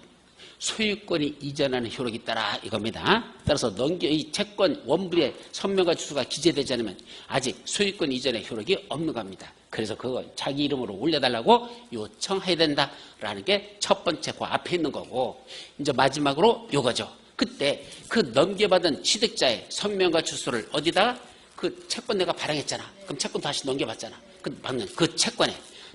소유권이 이전하는 효력이 있다라 이겁니다. 따라서 이 채권 원부에 성명과 주소가 기재되지 않으면 아직 소유권 이전의 효력이 없는 겁니다. 그래서 그거 자기 이름으로 올려달라고 요청해야 된다라는 게 첫 번째 그 앞에 있는 거고, 이제 마지막으로 요거죠. 그때 그 넘겨받은 취득자의 성명과 주소를 어디다가 그 채권 내가 발행했잖아. 그럼 채권 다시 넘겨받잖아. 그 받는 그 채권에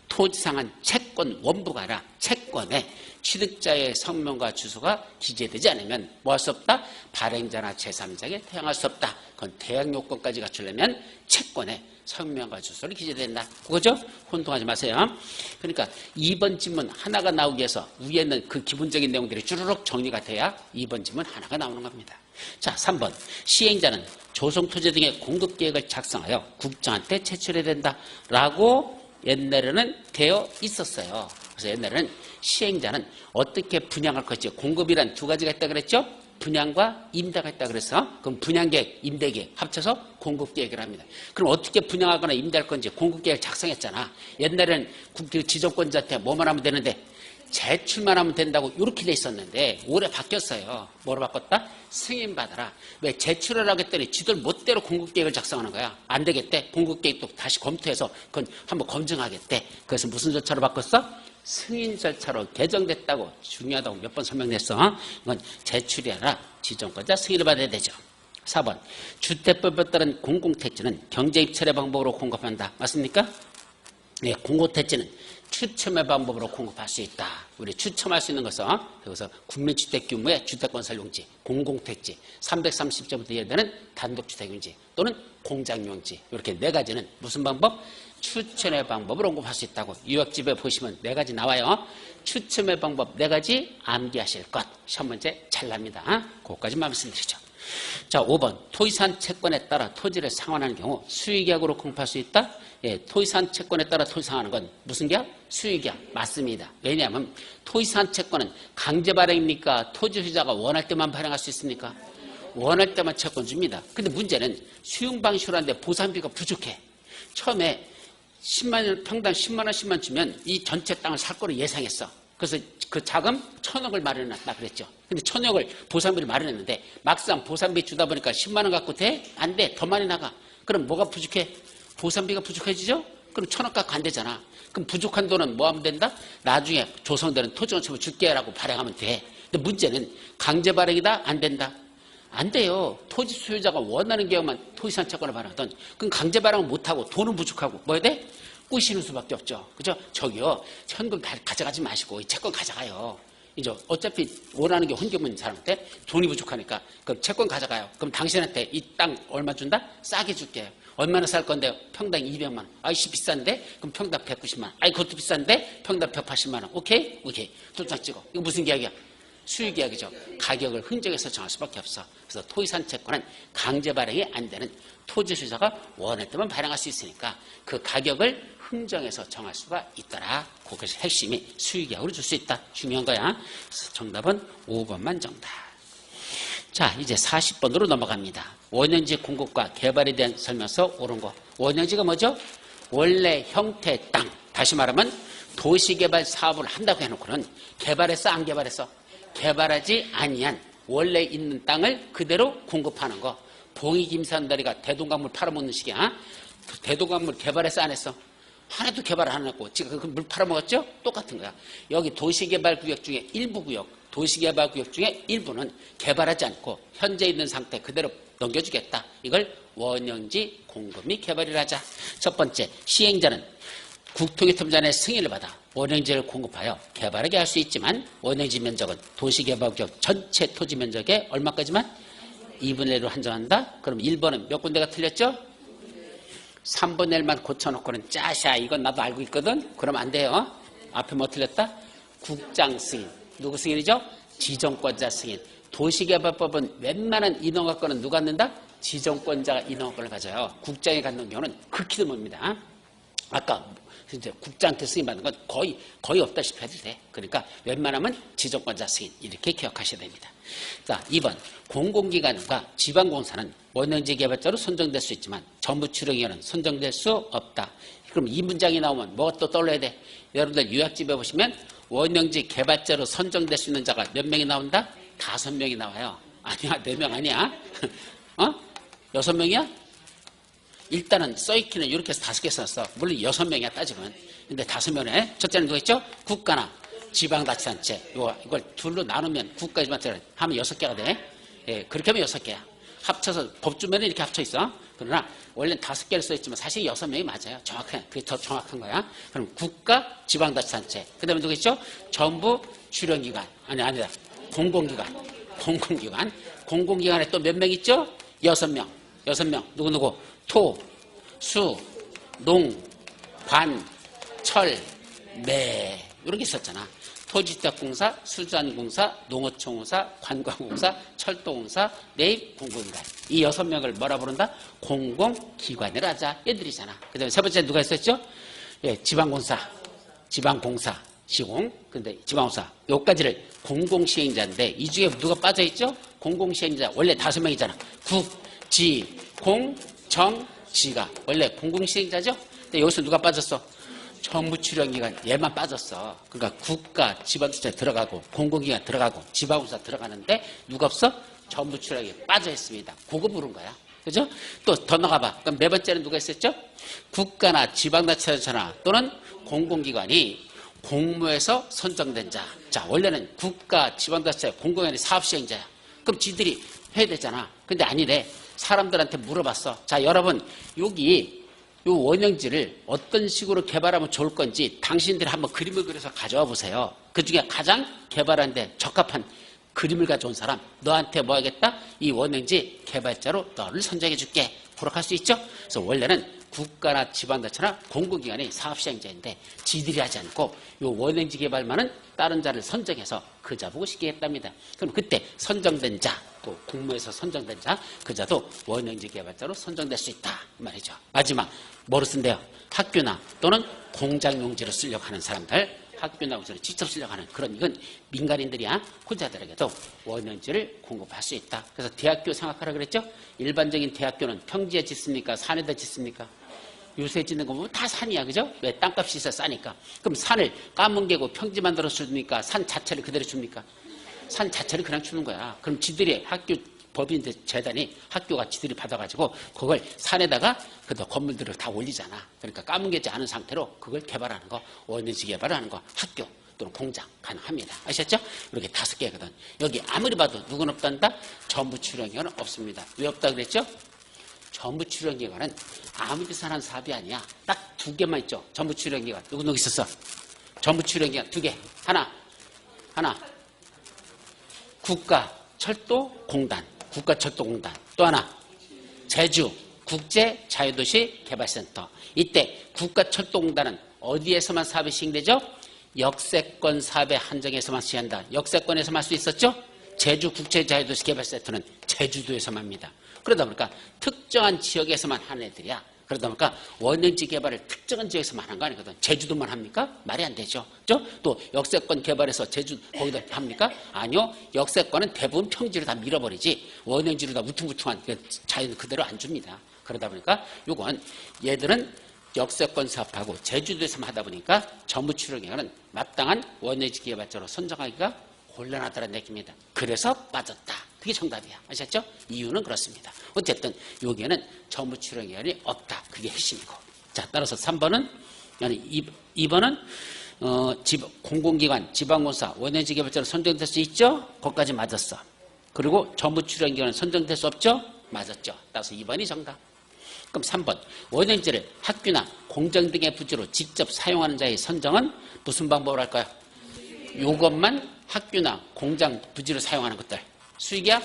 토지상한 채권 원부가 아니라 채권에 취득자의 성명과 주소가 기재되지 않으면 뭐 할 수 없다? 발행자나 제3자에게 대항할 수 없다. 그건 대항 요건까지 갖추려면 채권에 성명과 주소를 기재된다. 그거죠? 혼동하지 마세요. 그러니까 2번 지문 하나가 나오기 위해서 위에 있는 그 기본적인 내용들이 주르륵 정리가 돼야 2번 지문 하나가 나오는 겁니다. 자, 3번. 시행자는 조성토지 등의 공급계획을 작성하여 국장한테 제출해야 된다라고 옛날에는 되어 있었어요. 그래서 옛날에는 시행자는 어떻게 분양할 것인지, 공급이란 두 가지가 있다 그랬죠? 분양과 임대가 있다 그래서 그럼 분양계획, 임대계획 합쳐서 공급계획을 합니다. 그럼 어떻게 분양하거나 임대할 건지 공급계획을 작성했잖아. 옛날에는 그 지정권자한테 뭐만 하면 되는데 제출만 하면 된다고 이렇게 돼 있었는데 올해 바뀌었어요. 뭐로 바꿨다? 승인받아라. 왜 제출하라고 했더니 지들 멋대로 공급계획을 작성하는 거야. 안 되겠대. 공급계획도 다시 검토해서 그건 한번 검증하겠대. 그래서 무슨 절차로 바꿨어? 승인 절차로 개정됐다고. 중요하다고 몇 번 설명했어. 이건 제출이 아니라 지정권자 승인을 받아야 되죠. 4번. 주택법에 따른 공공택지는 경제입찰의 방법으로 공급한다. 맞습니까? 네, 공공택지는 추첨의 방법으로 공급할 수 있다. 우리 추첨할 수 있는 것은 여기서 국민주택 규모의 주택건설용지, 공공택지, 330제부터 예되는 단독주택용지 또는 공장용지, 이렇게 네 가지는 무슨 방법? 추첨의 방법으로 공급할 수 있다고. 유학집에 보시면 네 가지 나와요. 추첨의 방법 네 가지 암기하실 것. 시험 문제 잘 납니다. 그것까지 말씀드리죠. 자, 5번. 토지산 채권에 따라 토지를 상환하는 경우 수의계약으로 공급할 수 있다? 예, 토지산 채권에 따라 토지 상환하는 건 무슨 계약? 수의계약. 맞습니다. 왜냐하면 토지산 채권은 강제 발행입니까? 토지 소유자가 원할 때만 발행할 수 있습니까? 원할 때만 채권 줍니다. 근데 문제는 수용 방식으로 하는데 보상비가 부족해. 처음에 10만 원, 평당 10만 원씩만 주면 이 전체 땅을 살 거로 예상했어. 그래서 그 자금 1,000억을 마련했다 그랬죠. 근데 1,000억을 보상비를 마련했는데 막상 보상비 주다 보니까 10만 원 갖고 돼? 안 돼. 더 많이 나가. 그럼 뭐가 부족해? 보상비가 부족해지죠? 그럼 1,000억 갖고 안 되잖아. 그럼 부족한 돈은 뭐 하면 된다? 나중에 조성되는 토지건축을 줄게라고 발행하면 돼. 근데 문제는 강제 발행이다? 안 된다? 안 돼요. 토지 소유자가 원하는 경우만 토지산 채권을 발행하던 그럼 강제 발행은 못하고 돈은 부족하고 뭐 해야 돼? 꾸시는 수밖에 없죠. 그죠? 저기요. 현금 다 가져가지 마시고 이 채권 가져가요. 이제 어차피 원하는 게 혼금인 사람한테 돈이 부족하니까 그럼 채권 가져가요. 그럼 당신한테 이 땅 얼마 준다? 싸게 줄게요. 얼마나 살 건데요? 평당 200만 원. 아이씨 비싼데? 그럼 평당 190만 원. 아이 그것도 비싼데? 평당 180만 원. 오케이? 오케이. 도장 찍어. 이거 무슨 계약이야? 수의계약이죠. 가격을 흥정해서 정할 수밖에 없어. 그래서 토지산 채권은 강제 발행이 안 되는 토지 소유자가 원할 때만 발행할 수 있으니까 그 가격을 흥정해서 정할 수가 있더라. 그것이 핵심이 수의계약으로 줄 수 있다. 중요한 거야. 그래서 정답은 5번만 정답. 자, 이제 40번으로 넘어갑니다. 원형지 공급과 개발에 대한 설명서 옳은 거. 원형지가 뭐죠? 원래 형태의 땅. 다시 말하면 도시개발 사업을 한다고 해놓고는 개발했어? 안 개발했어? 개발하지 아니한 원래 있는 땅을 그대로 공급하는 거. 봉이 김산다리가 대동강물 팔아먹는 식이야. 대동강물 개발했어? 안 했어? 하나도 개발 안 했고 지금 그 물 팔아먹었죠? 똑같은 거야. 여기 도시개발구역 중에 일부 구역, 도시개발구역 중에 일부는 개발하지 않고 현재 있는 상태 그대로 넘겨주겠다. 이걸 원형지 공급 및 개발이라 하자. 첫 번째, 시행자는 국토교통부장의 승인을 받아 원형지를 공급하여 개발하게 할 수 있지만 원형지 면적은 도시개발구역 전체 토지 면적의 얼마까지만? 2분의 1로 한정한다? 그럼 1번은 몇 군데가 틀렸죠? 3분의 1만 고쳐놓고는 짜샤 이건 나도 알고 있거든? 그럼 안 돼요. 앞에 뭐 틀렸다? 국장 승인. 누구 승인이죠? 지정권자 승인. 도시개발법은 웬만한 인허가권은 누가 갖는다? 지정권자가 인허가권을 가져요. 국장이 갖는 경우는 극히 드뭅니다. 아까 이제 국장한테 승인받는 건 거의 없다시피 해도 돼. 그러니까 웬만하면 지정권자 승인 이렇게 기억하셔야 됩니다. 자, 2번 공공기관과 지방공사는 원형지 개발자로 선정될 수 있지만 정부 출연기관은 선정될 수 없다. 그럼 이 문장이 나오면 뭐가 또 떠올라야 돼? 여러분들 요약집에 보시면 원형지 개발자로 선정될 수 있는 자가 몇 명이 나온다? 5명이 나와요. 아니야, 4명 아니야. 6명이야? 일단은 써있기는 이렇게 해서 5개 썼어. 물론 6명이야 따지면. 근데 5명에 첫째는 누가 있죠? 국가나 지방자치단체. 이걸 둘로 나누면 국가지방자치단체 하면 6개가 돼. 예, 그렇게 하면 6개야. 합쳐서 법주면은 이렇게 합쳐 있어. 그러나 원래는 5개를 써있지만 사실 6명이 맞아요. 정확해. 그게 더 정확한 거야. 그럼 국가 지방자치단체. 그 다음에 누가 있죠? 정부 출연기관. 아니다. 공공기관. 공공기관에 또 몇 명 있죠? 6명. 누구? 토, 수, 농, 관, 철, 매 이런 게 있었잖아. 토지주택공사, 수자원공사, 농어촌공사, 관광공사, 철도공사, 내입 공공기관. 이 6명을 뭐라 부른다? 공공기관이라 하자. 얘들이잖아. 그 다음에 세 번째 누가 있었죠? 예, 지방공사, 시공. 근데 지방공사. 요까지를 공공시행자인데 이 중에 누가 빠져있죠? 공공시행자. 원래 5명이잖아. 국, 지, 공, 정, 지가. 원래 공공시행자죠? 근데 여기서 누가 빠졌어? 정부 출연기관. 얘만 빠졌어. 그러니까 국가, 지방자치 들어가고 공공기관 들어가고 지방공사 들어가는데 누가 없어? 정부 출연기관 빠져 있습니다. 그거 부른 거야. 그죠? 또 더 나가봐. 그럼 네 번째는 누가 있었죠? 국가나 지방자치단체나 또는 공공기관이 공모해서 선정된 자. 자, 원래는 국가, 지방자치, 공공기관이 사업시행자야. 그럼 지들이 해야 되잖아. 근데 아니래. 사람들한테 물어봤어. 자, 여러분 여기 요 원형지를 어떤 식으로 개발하면 좋을 건지 당신들이 한번 그림을 그려서 가져와 보세요. 그중에 가장 개발하는데 적합한 그림을 가져온 사람 너한테 뭐 하겠다? 이 원형지 개발자로 너를 선정해 줄게. 그렇게 할 수 있죠? 그래서 원래는 국가나 지방자치나 공공기관이 사업시행자인데 지들이 하지 않고 요 원행지 개발만은 다른 자를 선정해서 그 자보고 시게 했답니다. 그럼 그때 선정된 자, 또 공모에서 선정된 자, 그 자도 원행지 개발자로 선정될 수 있다 이 말이죠. 마지막 뭐로 쓴대요? 학교나 또는 공장용지로 쓰려고 하는 사람들, 학교나 공장을 직접 쓰려고 하는 그런 이건 민간인들이야 혼자들에게도 원형지를 공급할 수 있다. 그래서 대학교 생각하라 그랬죠? 일반적인 대학교는 평지에 짓습니까? 산에다 짓습니까? 요새 짓는 거 보면 다 산이야, 그죠? 왜? 땅값이 있어 싸니까. 그럼 산을 까뭉개고 평지 만들어 줍니까? 산 자체를 그대로 줍니까? 산 자체를 그냥 주는 거야. 그럼 지들이 학교 법인들 재단이 학교가 지들이 받아가지고 그걸 산에다가 그 건물들을 다 올리잖아. 그러니까 까뭉개지 않은 상태로 그걸 개발하는 거, 원인지 개발하는 거, 학교 또는 공장 가능합니다. 아셨죠? 이렇게 5개거든. 여기 아무리 봐도 누구는 없단다? 전부 출연기관은 없습니다. 왜 없다 그랬죠? 전부 출연기관은 아무 데서나 하는 사업이 아니야. 딱 2개만 있죠. 전부 출연기관. 누구 있었어? 전부 출연기관 2개. 하나. 국가철도공단. 국가철도공단. 또 하나. 제주 국제자유도시 개발센터. 이때 국가철도공단은 어디에서만 사업이 시행되죠? 역세권 사업에 한정해서만 시행한다. 역세권에서만 할 수 있었죠? 제주 국제자유도시 개발센터는 제주도에서만 합니다. 그러다 보니까 특정한 지역에서만 하는 애들이야. 그러다 보니까 원형지 개발을 특정한 지역에서만 하는 거 아니거든. 제주도만 합니까? 말이 안 되죠. 그렇죠? 또 역세권 개발해서 제주 거기다 합니까? 아니요. 역세권은 대부분 평지로 다 밀어버리지 원형지로 다 우퉁우퉁한 자연 그대로 안 줍니다. 그러다 보니까 요건 얘들은 역세권 사업하고 제주도에서만 하다 보니까 전부 출연기관은 마땅한 원형지 개발자로 선정하기가 곤란하다는 얘기입니다. 그래서 빠졌다. 그게 정답이야. 아셨죠? 이유는 그렇습니다. 어쨌든 여기에는 전부 출연기관이 없다. 그게 핵심이고. 자, 따라서 3번은 아니 2번은 공공기관, 지방공사, 원형지 개발자로 선정될 수 있죠? 거기까지 맞았어. 그리고 전부 출연기관은 선정될 수 없죠? 맞았죠. 따라서 2번이 정답. 그럼 3번 원형지를 학교나 공장 등의 부지로 직접 사용하는 자의 선정은 무슨 방법으로 할까요? 요것만 학교나 공장 부지로 사용하는 것들. 수익이야?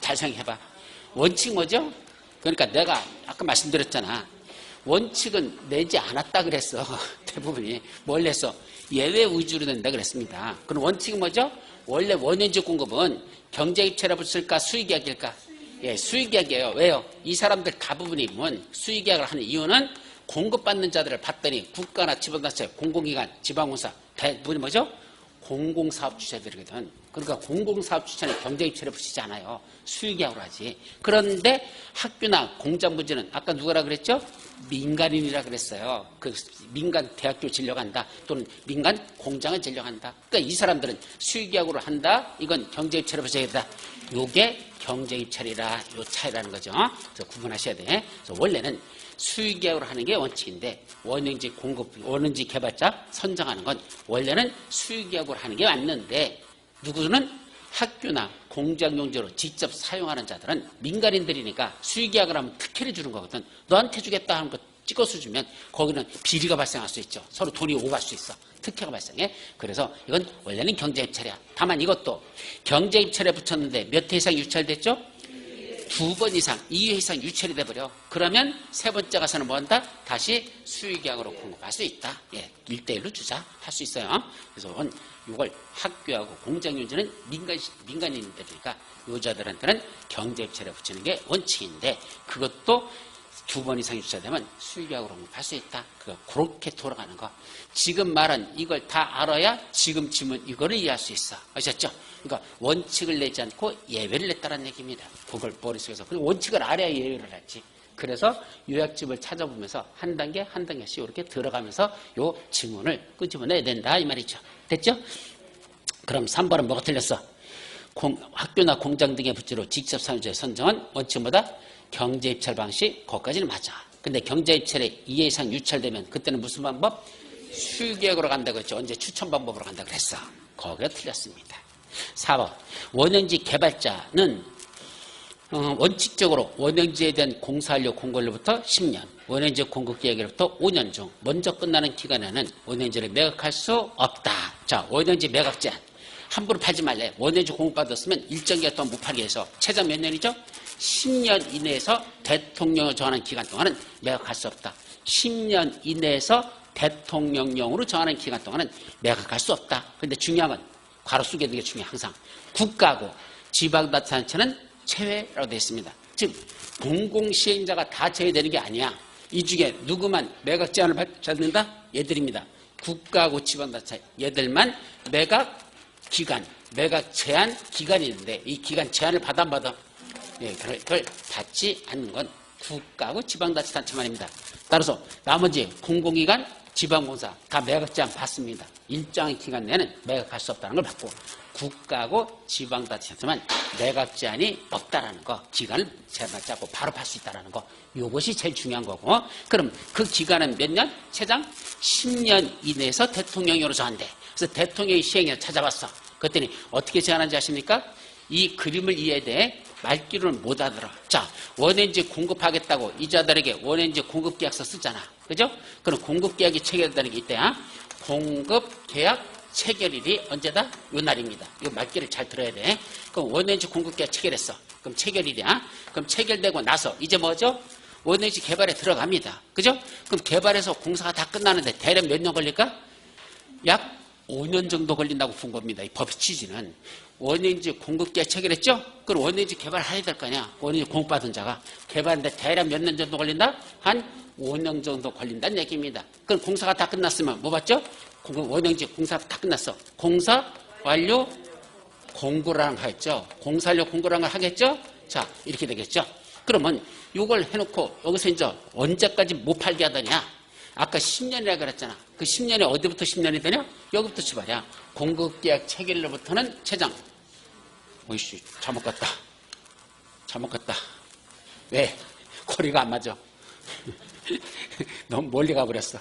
잘 생각해봐. 원칙 뭐죠? 그러니까 내가 아까 말씀드렸잖아. 원칙은 내지 않았다 그랬어. 대부분이. 뭘 냈어? 예외 위주로 낸다 그랬습니다. 그럼 원칙은 뭐죠? 원래 원형지 공급은 경제입체라고 쓸까? 수익이야기일까? 예, 수익이야기예요. 왜요? 이 사람들 대부분이 수익이야기를 하는 이유는 공급받는 자들을 봤더니 국가나 지방자치, 공공기관, 지방공사 대부분이 뭐죠? 공공사업 주체들이거든. 그러니까 공공사업 주체는 경제입체를 붙이지 않아요. 수익이야기로 하지. 그런데 학교나 공장 부지는 아까 누구라 그랬죠? 민간인이라 그랬어요. 그 민간 대학교 진료한다 또는 민간 공장을 진료한다. 그러니까 이 사람들은 수익이야기로 한다. 이건 경제입체를 붙여야겠다. 요게 경제입찰이라 요 차이라는 거죠. 그래서 구분하셔야 돼. 그래서 원래는 수익이야기로 하는 게 원칙인데 원형지 공급, 원형지 개발자 선정하는 건 원래는 수익이야기로 하는 게 맞는데 누구는 학교나 공장용지로 직접 사용하는 자들은 민간인들이니까 수익이야기를 하면 특혜를 주는 거거든. 너한테 주겠다 하는 거 찍어서 주면 거기는 비리가 발생할 수 있죠. 서로 돈이 오갈 수 있어. 특혜가 발생해. 그래서 이건 원래는 경제입찰이야. 다만 이것도 경제입찰에 붙였는데 몇 회 이상 유찰됐죠? 2번 이상, 2회 이상 유찰이 돼버려. 그러면 세 번째 가서는 뭐 한다? 다시 수익이야기로 공급할 수 있다. 예, 1대1로 주자. 할 수 있어요. 그래서 이걸 학교하고 공장용지는 민간인들이니까 여자들한테는 경제입찰에 붙이는 게 원칙인데 그것도 2번 이상 유찰되면 수익이야기로 공급할 수 있다. 그렇게 돌아가는 거. 지금 말한 이걸 다 알아야 지금 질문 이거를 이해할 수 있어. 아셨죠? 그러니까 원칙을 내지 않고 예외를 냈다는 얘기입니다. 그걸 머릿속에서. 그리고 원칙을 알아야 예외를 했지. 그래서 요약집을 찾아보면서 한 단계 한 단계씩 이렇게 들어가면서 요 질문을 끄집어내야 된다 이 말이죠. 됐죠? 그럼 3번은 뭐가 틀렸어? 학교나 공장 등의 부지로 직접 사용자의 선정은 원칙보다 경제입찰 방식 거기까지는 맞아. 근데 경제입찰에 2회 이상 유찰되면 그때는 무슨 방법? 수익이야기로 간다고 했죠. 언제 추천 방법으로 간다고 그랬어. 거기가 틀렸습니다. 4번 원형지 개발자는 원칙적으로 원형지에 대한 공사하려 공고일로부터 10년, 원형지 공급 계획으로부터 5년 중 먼저 끝나는 기간에는 원형지를 매각할 수 없다. 자, 원형지 매각 제한. 함부로 팔지 말래. 원형지 공급받았으면 일정 기간 동안 못 팔게 해서 최장 몇 년이죠? 10년 이내에서 대통령을 정하는 기간 동안은 매각할 수 없다. 10년 이내에서 대통령령으로 정하는 기간 동안은 매각할 수 없다. 그런데 중요한 건 괄호 속에 있는 게 중요해. 항상 국가고 지방자치단체는 제외라고 되어 있습니다. 즉 공공시행자가 다 제외되는 게 아니야. 이 중에 누구만 매각 제한을 받지 않는다? 얘들입니다. 국가고 지방자치 얘들만 매각 기간, 매각 제한 기간이 있는데 이 기간 제한을 받아 안 받아? 예, 그걸 받지 않는 건 국가고 지방자치단체만입니다. 따라서 나머지 공공기관, 지방공사 다 매각 제한 받습니다. 일정한 기간 내에는 매각할 수 없다는 걸 받고 국가고 지방자치단체만 매각 제한이 없다라는 거, 기간을 제한받지 않고 바로 팔 수 있다라는 거, 이것이 제일 중요한 거고. 그럼 그 기간은 몇 년? 최장 10년 이내에서 대통령으로 정한대. 그래서 대통령이 시행을 찾아봤어. 그랬더니 어떻게 제한하는지 아십니까? 이 그림을 이해돼 말귀를 못 알아들어. 자, 원엔지 공급하겠다고 이자들에게 원엔지 공급 계약서 쓰잖아. 그죠? 그럼 공급 계약이 체결되는 게 있대야. 공급 계약 체결일이 언제다? 요 날입니다. 이 말귀를 잘 들어야 돼. 그럼 원엔지 공급 계약 체결했어. 그럼 체결일이야. 그럼 체결되고 나서 이제 뭐죠? 원엔지 개발에 들어갑니다. 그죠? 그럼 개발해서 공사가 다 끝나는데 대략 몇 년 걸릴까? 약 5년 정도 걸린다고 본 겁니다. 이 법의 취지는. 원인지 공급계약 체결했죠? 그럼 원인지 개발해야 될 거 아니야. 원인지 공급받은 자가. 개발하는데 대략 몇 년 정도 걸린다? 한 5년 정도 걸린다는 얘기입니다. 그럼 공사가 다 끝났으면 뭐 봤죠? 원인지 공사가 다 끝났어. 공사 완료 공고라는 거 했죠? 공사 완료 공고라는 걸 하겠죠? 자, 이렇게 되겠죠? 그러면 이걸 해놓고 여기서 이제 언제까지 못 팔게 하더냐? 아까 10년이라 그랬잖아. 그 10년이 어디부터 10년이 되냐? 여기부터 출발이야. 공급계약 체결일로부터는 최장. 오이씨, 잘못 갔다. 잘못 갔다. 왜? 거리가 안 맞아. 너무 멀리 가버렸어.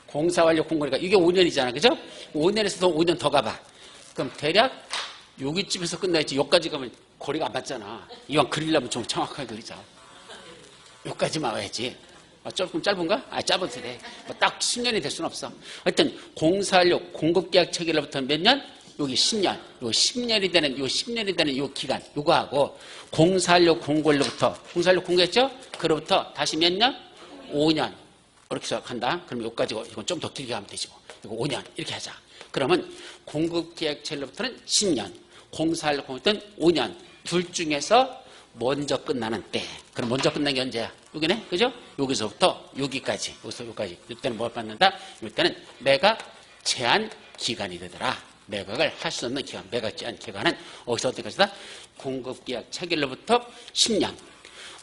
공사완료 공고니까 이게 5년이잖아. 그죠? 5년에서 더 5년 더 가봐. 그럼 대략 여기쯤에서 끝나야지. 여기까지 가면 거리가 안 맞잖아. 이왕 그리려면 좀 정확하게 그리자. 여기까지만 와야지. 조금 짧은가? 짧아도 돼. 딱 10년이 될 수는 없어. 하여튼 공사완료 공급계약 체결로부터 몇 년? 여기 10년. 요 10년이 되는 요 기간. 요거 하고 공사완료 공고일로부터 공사완료 공고했죠? 그로부터 다시 몇 년? 5년. 이렇게 시작한다. 그럼 요까지 이건 좀 더 길게 하면 되지 뭐. 이거 5년 이렇게 하자. 그러면 공급계약 체결로부터는 10년. 공사완료 공고일로부터는 5년. 둘 중에서 먼저 끝나는 때. 그럼 먼저 끝난 게 언제야? 여기네? 그죠? 여기서부터 여기까지. 여기서 여기까지. 이때는 뭘 받는다? 이때는 매각 제한 기간이 되더라. 매각을 할 수 없는 기간. 매각 제한 기간은 어디서 어디까지다? 공급계약 체결로부터 10년.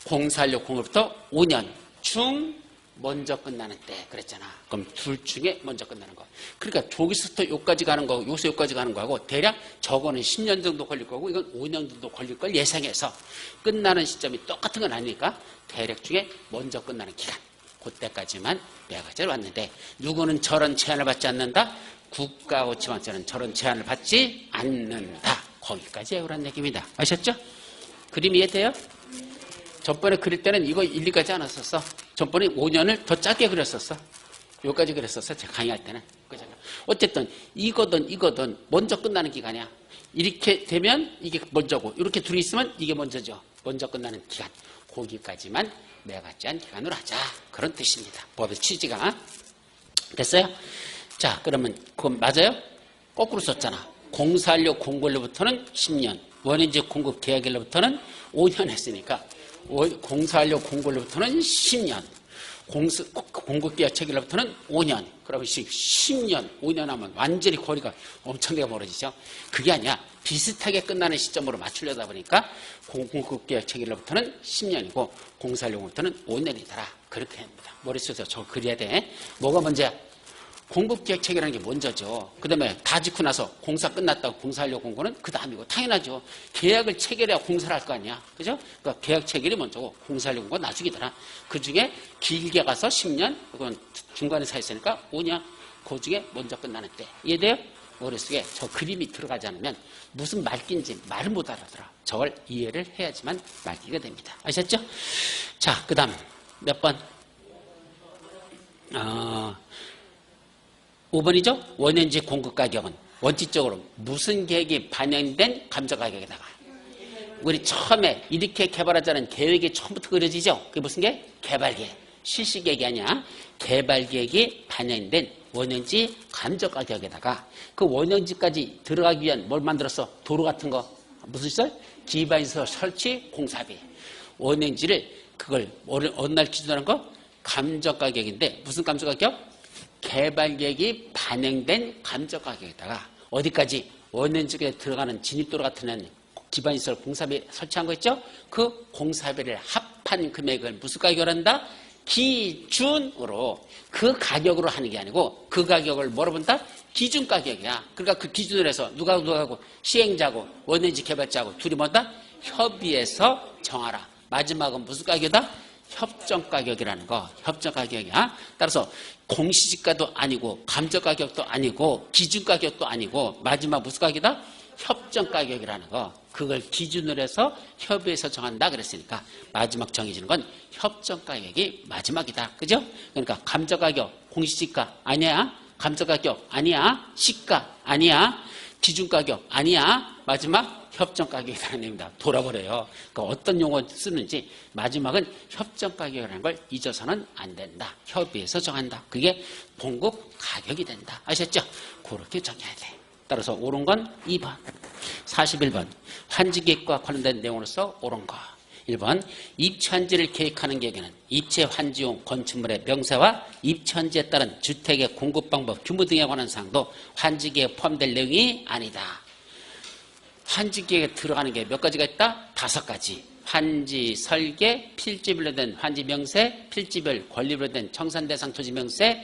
공사완료 공급부터 5년. 중 먼저 끝나는 때. 그랬잖아. 그럼 둘 중에 먼저 끝나는 거. 그러니까 저기서부터 여기까지 가는 거고 여기서 여기까지 가는 거하고 대략 저거는 10년 정도 걸릴 거고 이건 5년 정도 걸릴 걸 예상해서 끝나는 시점이 똑같은 건 아니니까 대략 중에 먼저 끝나는 기간. 그때까지만 매각제를 왔는데 누구는 저런 제한을 받지 않는다? 국가고 지방자는 저런 제한을 받지 않는다. 거기까지 외우라는 얘기입니다. 아셨죠? 그림 이해돼요? 전번에 그릴 때는 이거 일리까지 않았었어. 전번에 5년을 더 짧게 그렸었어. 여기까지 그랬었어. 제가 강의할 때는. 어쨌든 이거든 먼저 끝나는 기간이야. 이렇게 되면 이게 먼저고 이렇게 둘이 있으면 이게 먼저죠. 먼저 끝나는 기간. 거기까지만 매각 제한 기간으로 하자. 그런 뜻입니다. 법의 취지가. 됐어요? 자, 그러면 그건 맞아요? 거꾸로 썼잖아. 공사완료 공고일로부터는 10년. 원인지 공급 계약일로부터는 5년 했으니까 공사완료 공고일로부터는 10년. 공급계약 체결로부터는 5년. 그러면 10년, 5년 하면 완전히 거리가 엄청나게 멀어지죠. 그게 아니야. 비슷하게 끝나는 시점으로 맞추려다 보니까 공급계약 체결로부터는 10년이고 공사완료부터는 5년이더라. 그렇게 합니다. 머릿속에서 저거 그려야 돼. 뭐가 먼저야? 공급계약 체결하는 게 먼저죠. 그 다음에 다 짓고 나서 공사 끝났다고 공사완료 공고는 그 다음이고 당연하죠. 계약을 체결해야 공사를 할 거 아니야. 그죠? 그러니까 계약 체결이 먼저고 공사완료 공고가 나중이더라. 그 중에 길게 가서 10년, 그건 중간에 사 있으니까 5년. 그 중에 먼저 끝나는 때. 이해돼요? 머릿속에 저 그림이 들어가지 않으면 무슨 말귀인지 말을 못 알아들어. 저걸 이해를 해야지만 말귀가 됩니다. 아셨죠? 자, 그 다음 몇 번? 5번이죠? 원연지 공급 가격은 원칙적으로 무슨 계획이 반영된 감정 가격에다가 우리 처음에 이렇게 개발하자는 계획이 처음부터 그려지죠. 그게 무슨 게? 개발계획. 실시계획이 아니야. 개발계획이 반영된 원형지 감정가격에다가 그 원형지까지 들어가기 위한 뭘 만들었어? 도로 같은 거. 무슨 시설? 기반시설 설치 공사비. 원형지를 그걸 어느 날 기준으로 한 거? 감정가격인데 무슨 감정가격? 개발계획이 반영된 감정가격에다가 어디까지? 원형지에 들어가는 진입도로 같은 기반시설 공사비 설치한 거 있죠? 그 공사비를 합한 금액을 무슨 가격으로 한다? 기준으로. 그 가격으로 하는 게 아니고 그 가격을 뭐로 본다? 기준 가격이야. 그러니까 그 기준으로 해서 누가하고 시행자고 원형지 개발자하고 둘이 뭐다? 협의해서 정하라. 마지막은 무슨 가격이다? 협정 가격이라는 거. 협정 가격이야. 따라서 공시지가도 아니고 감정 가격도 아니고 기준 가격도 아니고 마지막 무슨 가격이다? 협정 가격이라는 거. 그걸 기준으로 해서 협의해서 정한다 그랬으니까 마지막 정해지는 건 협정 가격이 마지막이다. 그죠? 그러니까 감정 가격, 공시지가 아니야. 감정 가격 아니야. 시가 아니야. 기준 가격 아니야. 마지막 협정 가격이라는 겁니다. 돌아버려요. 그러니까 어떤 용어 쓰는지 마지막은 협정 가격이라는 걸 잊어서는 안 된다. 협의해서 정한다. 그게 공급 가격이 된다. 아셨죠? 그렇게 정해야 돼. 따라서 옳은 건 2번. 41번. 환지계획과 관련된 내용으로서 옳은 거. 1번. 입주환지를 계획하는 계획에는 입체 환지용 건축물의 명세와 입주환지에 따른 주택의 공급 방법, 규모 등에 관한 사항도 환지계획에 포함될 내용이 아니다. 환지계획에 들어가는 게 몇 가지가 있다? 5가지. 환지 설계, 필지별로 된 환지 명세, 필지별 권리별로 된 청산대상 토지 명세,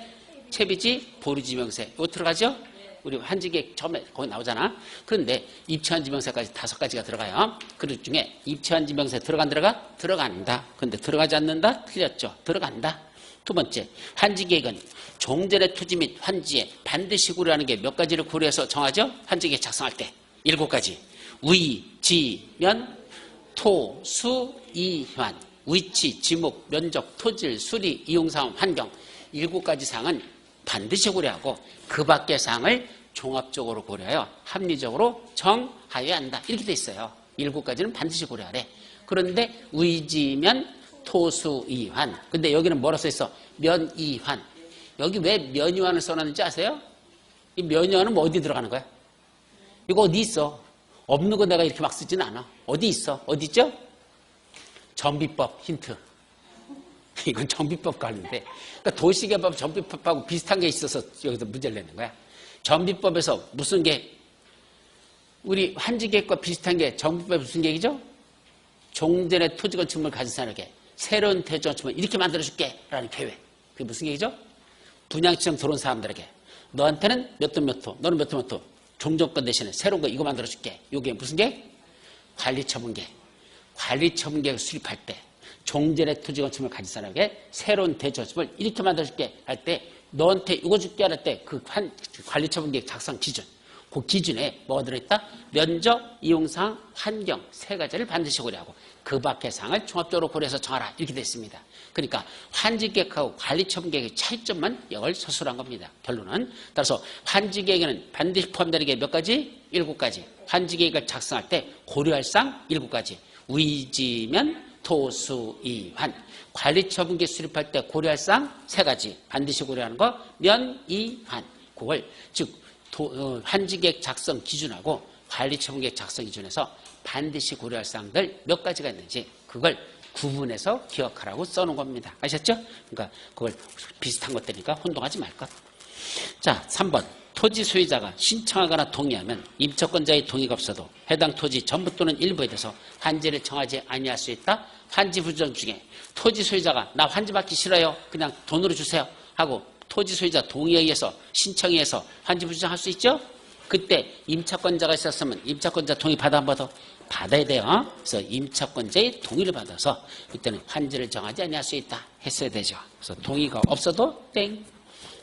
채비지, 보류지 명세. 이거 들어가죠? 우리 환지계획 처음에 거기 나오잖아. 그런데 입체환지 명세까지 5가지가 들어가요. 그 중에 입체환지 명세 들어가? 들어간다. 그런데 들어가지 않는다? 틀렸죠. 들어간다. 두 번째, 환지계획은 종전의 토지 및 환지에 반드시 고려하는 게 몇 가지를 고려해서 정하죠? 환지계획 작성할 때 7가지. 위, 지, 면, 토, 수, 이, 환. 위치, 지목, 면적, 토질, 수리, 이용사항, 환경. 7가지 사항은 반드시 고려하고 그 밖의 사항을 종합적으로 고려하여 합리적으로 정하여야 한다. 이렇게 돼 있어요. 7가지는 반드시 고려하래. 그런데 위지면 토수이환. 근데 여기는 뭐라 써 있어? 면이환. 여기 왜 면이환을 써놨는지 아세요? 이 면이환은 뭐 어디 들어가는 거야? 이거 어디 있어? 없는 거 내가 이렇게 막 쓰진 않아. 어디 있어? 어디 있죠? 전비법 힌트. 이건 전비법 관련인데. 그러니까 도시개발 전비법하고 비슷한 게 있어서 여기서 문제를 내는 거야. 전비법에서 무슨 게 우리 환지계획과 비슷한 게 전비법에 무슨 계획이죠? 종전의 토지 건축물을 가진 사람에게 새로운 토지 건축물 이렇게 만들어줄게 라는 계획. 그게 무슨 계획이죠? 분양시장 들어온 사람들에게 너한테는 몇 돈 몇 호, 너는 몇 돈 몇 호. 종전권 대신에 새로운 거 이거 만들어줄게. 이게 무슨 계획? 관리처분계획. 관리처분계획을 수립할 때 종전의 토지 건축물을 가진 사람에게 새로운 대지 건축물을 이렇게 만들어줄게 할 때 너한테 이거 줄게 할 때 그 관리처분계획 작성 기준. 그 기준에 뭐가 들어있다? 면적, 이용사항, 환경 3가지를 반드시 고려하고 그 밖의 사항을 종합적으로 고려해서 정하라. 이렇게 되어 있습니다. 그러니까 환지계획하고 관리처분계획의 차이점만 이걸 서술한 겁니다. 결론은. 따라서 환지계획에는 반드시 포함되는 게 몇 가지? 7가지. 환지계획을 작성할 때 고려할 사항 7가지. 위지면 토수이환. 관리처분계획 수립할 때 고려할 사항 3가지. 반드시 고려하는 거 면이환. 그걸 즉 환지계획 작성 기준하고 관리처분계획 작성 기준에서 반드시 고려할 사항들 몇 가지가 있는지 그걸 구분해서 기억하라고 써놓은 겁니다. 아셨죠? 그러니까 그걸 비슷한 것들이니까 혼동하지 말 것. 자, 3번. 토지 소유자가 신청하거나 동의하면 임차권자의 동의가 없어도 해당 토지 전부 또는 일부에 대해서 환지를 정하지 아니할 수 있다. 환지 부정 중에 토지 소유자가 나 환지 받기 싫어요. 그냥 돈으로 주세요 하고 토지 소유자 동의에 의해서 신청에 의해서 환지 부정할 수 있죠? 그때 임차권자가 있었으면 임차권자 동의 받아 안 받아? 받아야 돼요. 그래서 임차권자의 동의를 받아서 그때는 환지를 정하지 아니할 수 있다 했어야 되죠. 그래서 동의가 없어도 땡.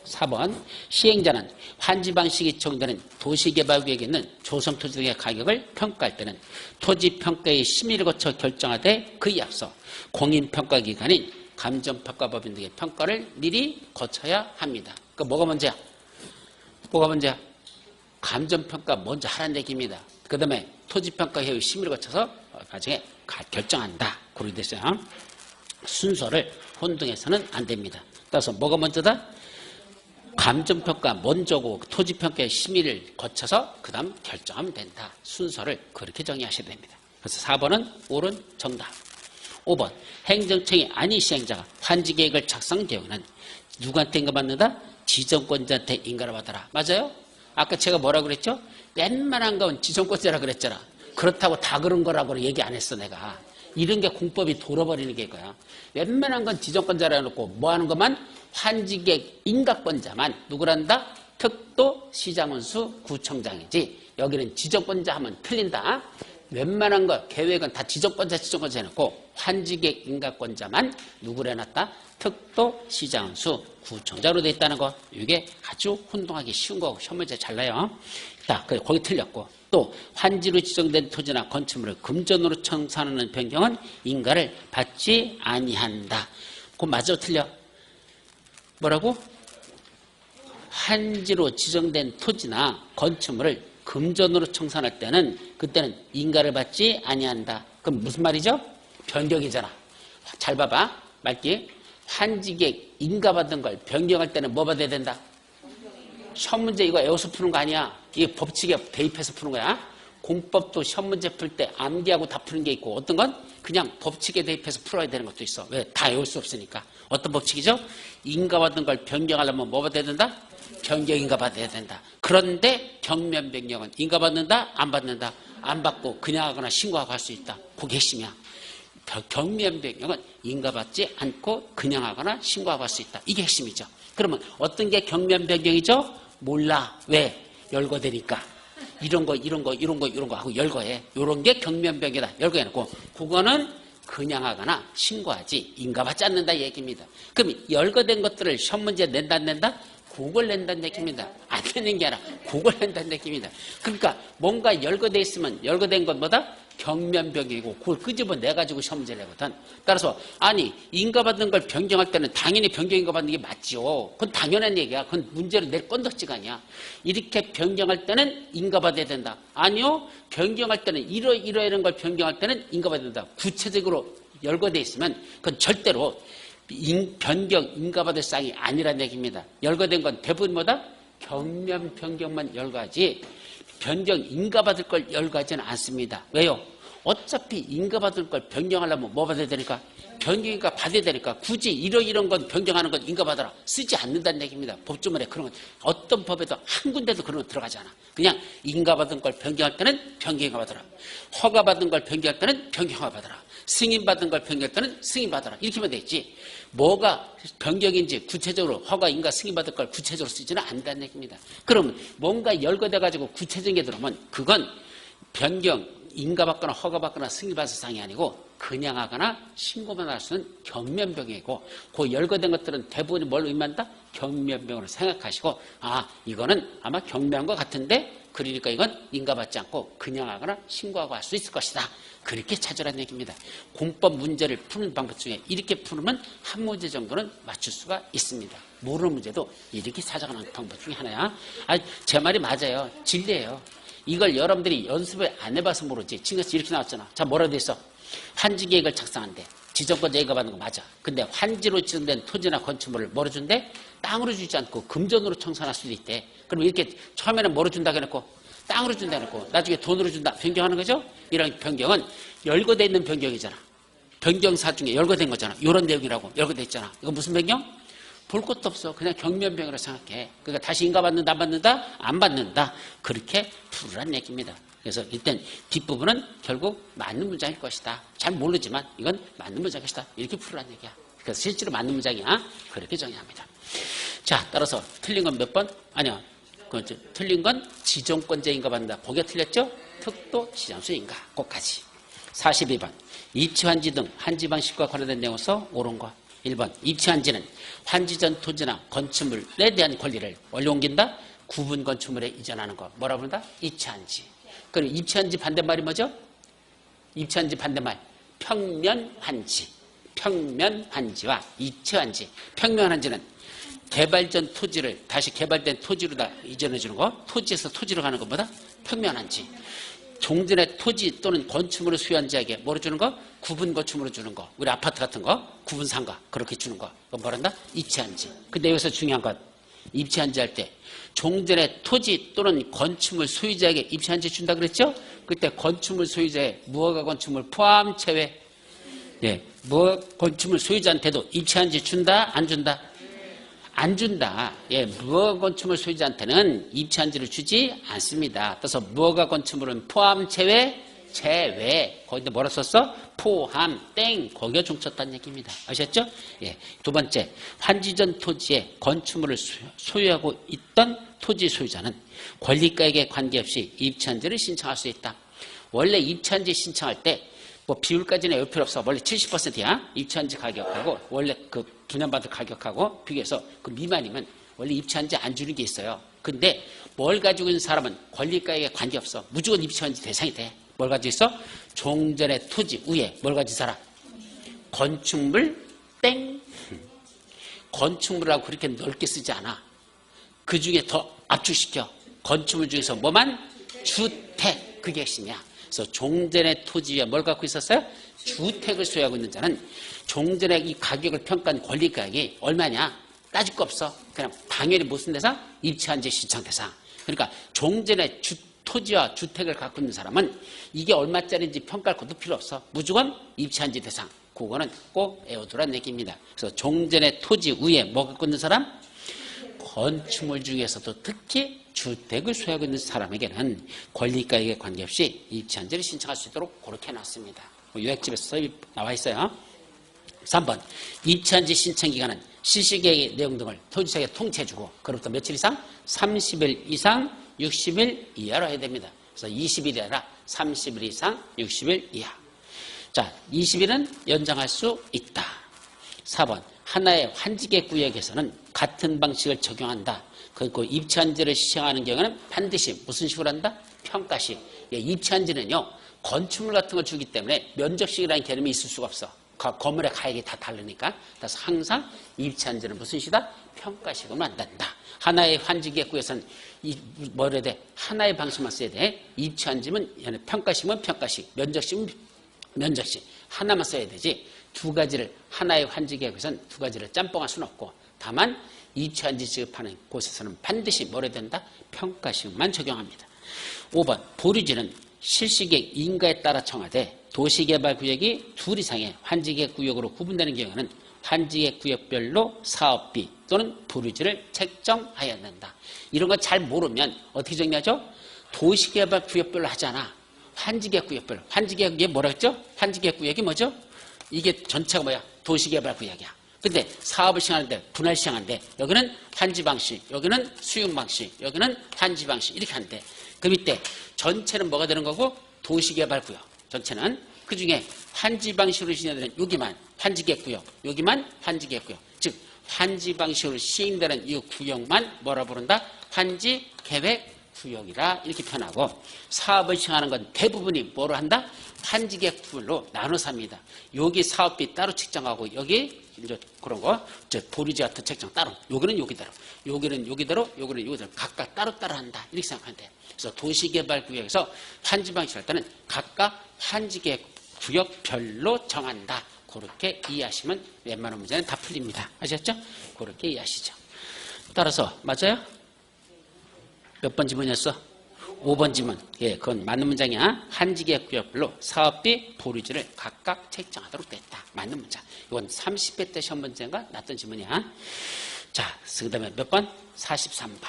4번 시행자는 환지 방식이 적용되는 도시개발구역에 있는 조성토지 등의 가격을 평가할 때는 토지평가의 심의를 거쳐 결정하되 그에 앞서 공인평가기관인 감정평가법인 등의 평가를 미리 거쳐야 합니다. 그러니까 뭐가 문제야? 감정평가 먼저 하라는 얘기입니다. 그 다음에 토지평가회의 심의를 거쳐서 나중에 결정한다. 그렇게 됐어요. 순서를 혼동해서는 안 됩니다. 따라서 뭐가 먼저다? 감정평가 먼저고 토지평가의 심의를 거쳐서 그 다음 결정하면 된다. 순서를 그렇게 정의하셔야 됩니다. 그래서 4번은 옳은 정답. 5번 행정청이 아닌 시행자가 환지계획을 작성한 경우는 누구한테 인가받는다? 지정권자한테 인가를 받아라. 맞아요? 아까 제가 뭐라고 그랬죠? 웬만한 건 지정권자라 그랬잖아. 그렇다고 다 그런 거라고 얘기 안 했어 내가. 이런 게 공법이 돌아버리는 게 이거야. 웬만한 건 지정권자라 해놓고 뭐 하는 것만? 환지계획 인가권자만 누구란다? 특도 시장원수 구청장이지. 여기는 지정권자 하면 틀린다. 웬만한 거 계획은 다 지정권자 해놓고 환지계획 인가권자만 누구를 해놨다? 특도 시장원수 구청장으로 돼 있다는 거. 이게 아주 혼동하기 쉬운 거고 시험 문제 잘 나요. 자, 거기 틀렸고 또 환지로 지정된 토지나 건축물을 금전으로 청산하는 변경은 인가를 받지 아니한다. 그건 맞아 틀려? 뭐라고? 환지로 지정된 토지나 건축물을 금전으로 청산할 때는 그때는 인가를 받지 아니한다. 그럼 무슨 말이죠? 변경이잖아. 잘 봐봐. 말기. 환지계획 인가받은 걸 변경할 때는 뭐 받아야 된다? 시험 문제 이거 외워서 푸는 거 아니야. 이게 법칙에 대입해서 푸는 거야. 공법도 시험 문제 풀 때 암기하고 다 푸는 게 있고 어떤 건 그냥 법칙에 대입해서 풀어야 되는 것도 있어. 왜? 다 외울 수 없으니까. 어떤 법칙이죠? 인가받은 걸 변경하려면 뭐 받아야 된다? 변경 인가 받아야 된다. 그런데 경면 변경은 인가받는다? 안 받는다? 안 받고 그냥 하거나 신고하고 할 수 있다. 그게 핵심이야. 경면 변경은 인가받지 않고 그냥 하거나 신고하고 할 수 있다. 이게 핵심이죠. 그러면 어떤 게 경면 변경이죠? 몰라. 왜? 열거되니까. 이런 거 하고 열거해. 이런 게 경면 변경이다. 열거해놓고 그거는 그냥 하거나 신고하지 인가받지 않는다 이 얘기입니다. 그럼 열거된 것들을 시험 문제 낸다 안 낸다? 그걸 낸다는 얘기입니다. 안 내는 게 아니라 그걸 낸다는 얘기입니다. 그러니까 뭔가 열거돼 있으면 열거된 건 뭐다? 경면 변경이고 그걸 끄집어내가지고 시험 문제를 내거든. 따라서 아니 인가받은 걸 변경할 때는 당연히 변경 인가받는 게 맞지요. 그건 당연한 얘기야. 그건 문제로 낼 건덕지가 아니야. 이렇게 변경할 때는 인가받아야 된다. 아니요. 변경할 때는 이런 걸 변경할 때는 인가받아야 된다. 구체적으로 열거돼 있으면 그건 절대로 변경 인가받을 사항이 아니라는 얘기입니다. 열거된 건 대부분 뭐다? 경면 변경만 열거하지 변경 인가받을 걸 열거하지는 않습니다. 왜요? 어차피 인가받을 걸 변경하려면 뭐 받아야 되니까? 변경인가 받아야 되니까 굳이 이런 건 변경하는 건 인가받아라 쓰지 않는다는 얘기입니다. 법조문에 그런 건 어떤 법에도 한 군데도 그런 거 들어가지 않아. 그냥 인가받은 걸 변경할 때는 변경인가 받아라. 허가받은 걸 변경할 때는 변경허가 받아라. 승인받은 걸 변경할 때는 승인받아라. 이렇게 하면 되지. 뭐가 변경인지 구체적으로 허가, 인가, 승인받을 걸 구체적으로 쓰지는 않는다는 얘기입니다. 그러면 뭔가 열거돼가지고 구체적인 게 들어오면 그건 변경, 인가받거나 허가받거나 승인받을 사항이 아니고 그냥 하거나 신고만 할 수 있는 경면변경이고 그 열거된 것들은 대부분이 뭘 의미한다? 경면변경으로 생각하시고 아 이거는 아마 경미한 것 같은데 그러니까 이건 인가받지 않고 그냥 하거나 신고하고 할 수 있을 것이다. 그렇게 찾으라는 얘기입니다. 공법 문제를 푸는 방법 중에 이렇게 풀으면 한 문제 정도는 맞출 수가 있습니다. 모르는 문제도 이렇게 찾아가는 방법 중에 하나야. 제 말이 맞아요. 진리예요. 이걸 여러분들이 연습을 안 해봐서 모르지. 지금까지 이렇게 나왔잖아. 자, 뭐라고 돼 있어? 환지계획을 작성한대. 지정권자 인가받는 거 맞아. 근데 환지로 지정된 토지나 건축물을 뭐로 준대? 땅으로 주지 않고 금전으로 청산할 수도 있대. 그럼 이렇게 처음에는 뭐로 준다고 해놓고 땅으로 준다 해놓고 나중에 돈으로 준다. 변경하는 거죠? 이런 변경은 열거돼 있는 변경이잖아. 변경사 중에 열거된 거잖아. 이런 내용이라고 열거돼 있잖아. 이거 무슨 변경? 볼 것도 없어. 그냥 경면변경으로 생각해. 그러니까 다시 인가받는다 안 받는다? 안 받는다. 그렇게 풀으란 얘기입니다. 그래서 일단 뒷부분은 결국 맞는 문장일 것이다. 잘 모르지만 이건 맞는 문장일 것이다. 이렇게 풀으란 얘기야. 그래서 실제로 맞는 문장이야. 그렇게 정의합니다. 자, 따라서 틀린 건 몇 번? 아니요. 틀린 건 지정권자 인가받는다. 거기가 틀렸죠? 특도 시장수 인가. 그것까지. 42번. 입치환지 등 환지 방식과 관련된 내용에서 옳은 것. 1번. 입치환지는 환지 전 토지나 건축물에 대한 권리를 원리 옮긴다? 구분 건축물에 이전하는 것. 뭐라 부른다? 입치환지. 그럼 입치환지 반대말이 뭐죠? 입치환지 반대말. 평면환지. 평면환지와 입치환지. 평면환지는 개발전 토지를 다시 개발된 토지로 다 이전해 주는 거. 토지에서 토지로 가는 것보다 평면환지. 종전의 토지 또는 건축물을 소유한 자에게 뭐로 주는 거? 구분 건축물로 주는 거. 우리 아파트 같은 거 구분 상가 그렇게 주는 거. 그건 뭐란다? 입체한지. 근데 여기서 중요한 건 입체한지 할 때 종전의 토지 또는 건축물 소유자에게 입체한지 준다 그랬죠? 그때 건축물 소유자의 무허가 건축물 포함 제외. 예, 무허가 건축물 소유자한테도 입체한지 준다? 안 준다? 안 준다. 예, 무허가 건축물 소유자한테는 입체한지를 주지 않습니다. 따라서 무허가 건축물은 포함 제외, 제외. 거기다 뭐라 썼어? 포함, 땡. 거기가 종쳤다는 얘기입니다. 아셨죠? 예. 두 번째, 환지전 토지에 건축물을 소유하고 있던 토지 소유자는 권리가에게 관계없이 입체한지를 신청할 수 있다. 원래 입체한지 신청할 때 뭐 비율까지는 외울 필요 없어. 원래 70%야. 입체한지 가격하고 원래 그 분양받을 가격하고 비교해서 그 미만이면 원래 입체한지 안 주는 게 있어요. 근데 뭘 가지고 있는 사람은 권리가에게 관계없어. 무조건 입체한지 대상이 돼. 뭘 가지고 있어? 종전의 토지 위에 뭘 가지고 살아? 건축물 땡. 건축물이라고 그렇게 넓게 쓰지 않아. 그 중에 더 압축시켜. 건축물 중에서 뭐만? 주택. 그게 핵심이야. 그래서 종전의 토지 위에 뭘 갖고 있었어요? 주택을 소유하고 있는 자는 종전의 이 가격을 평가한 권리가액이 얼마냐? 따질 거 없어. 그냥 당연히 무슨 대상? 입체한지 신청 대상. 그러니까 종전의 토지와 주택을 갖고 있는 사람은 이게 얼마짜리인지 평가할 것도 필요 없어. 무조건 입체한지 대상. 그거는 꼭 외워두라는 얘기입니다. 그래서 종전의 토지 위에 뭐 갖고 있는 사람? 건축물 중에서도 특히 주택을 소유하고 있는 사람에게는 권리가액에 관계없이 입체한지를 신청할 수 있도록 그렇게 해놨습니다. 요약집에서 나와 있어요. 3번 입체한지 신청 기간은 실시계획 내용 등을 토지사에게 통째해주고 그로부터 며칠 이상? 30일 이상 60일 이하로 해야 됩니다. 그래서 20일이 아니라 30일 이상 60일 이하. 자, 20일은 연장할 수 있다. 4번 하나의 환지계 구역에서는 같은 방식을 적용한다. 그리고 입체한지를 시행하는 경우는 반드시 무슨 식으로 한다? 평가식. 예, 입체한지는요 건축물 같은 걸 주기 때문에 면적식이라는 개념이 있을 수가 없어. 건물의 가액이 다 다르니까. 그래서 항상 입체한지는 무슨 식이다? 평가식으로 만든다. 하나의 환지계획구에서는 뭐래야 돼? 하나의 방식만 써야 돼. 입체한지면 평가식이면 평가식, 면적식이면 면적식. 하나만 써야 되지. 두 가지를 하나의 환지계획에서는 두 가지를 짬뽕할 수는 없고 다만 입체한지 지급하는 곳에서는 반드시 뭐래야 된다? 평가식만 적용합니다. 5번 보류지는 실시계획 인가에 따라 청하되 도시개발구역이 둘 이상의 환지계획구역으로 구분되는 경우는 환지계획구역별로 사업비 또는 보류지를 책정하여야 한다. 이런 거 잘 모르면 어떻게 정리하죠? 도시개발구역별로 하잖아. 환지계획구역별로. 환지계획이 뭐라 했죠? 환지계획구역이 뭐죠? 이게 전체가 뭐야? 도시개발구역이야. 근데 사업을 시행하는데 분할 시행하는데 여기는 환지방식, 여기는 수용방식, 여기는 환지방식 이렇게 하는데 그 밑에 전체는 뭐가 되는 거고? 도시개발구역. 전체는 그중에 환지방식으로 시행되는 여기만 환지계획구역, 여기만 환지계획구역. 즉 환지방식으로 시행되는 이 구역만 뭐라 부른다? 환지계획구역이라 이렇게 표현하고 사업을 시행하는 건 대부분이 뭐로 한다? 환지계획별로 나눠서 합니다. 여기 사업비 따로 책정하고 여기 이제 그런 거, 보류지 같은 책정 따로, 여기는 여기대로, 여기는 여기대로, 여기는 여기대로 각각 따로따로 한다. 이렇게 생각하면 돼. 그래서 도시개발구역에서 환지방식 할 때는 각각 환지계획구역별로 정한다. 그렇게 이해하시면 웬만한 문제는 다 풀립니다. 아셨죠? 그렇게 이해하시죠. 따라서 맞아요? 몇 번 지문이었어? 5번 지문. 예, 그건 맞는 문장이야. 환지계획구역별로 사업비, 보류지를 각각 책정하도록 됐다. 맞는 문장. 이건 30회 때 시험 문제인가 났던 지문이야. 자, 그 다음에 몇 번? 43번.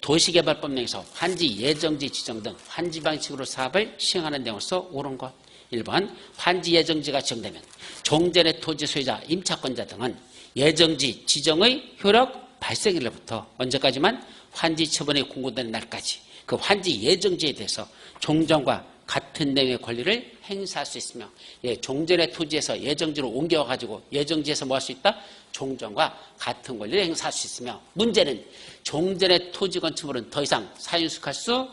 도시개발법 내에서 환지 예정지 지정 등 환지 방식으로 사업을 시행하는 내용으로서 옳은 것. 1번 환지 예정지가 지정되면 종전의 토지 소유자, 임차권자 등은 예정지 지정의 효력 발생일로부터 언제까지만? 환지 처분이 공고되는 날까지 그 환지 예정지에 대해서 종전과 같은 내용의 권리를 행사할 수 있으며, 예, 종전의 토지에서 예정지로 옮겨가지고 예정지에서 뭐 할 수 있다? 종전과 같은 권리를 행사할 수 있으며, 문제는 종전의 토지 건축물은 더 이상 사인수할 수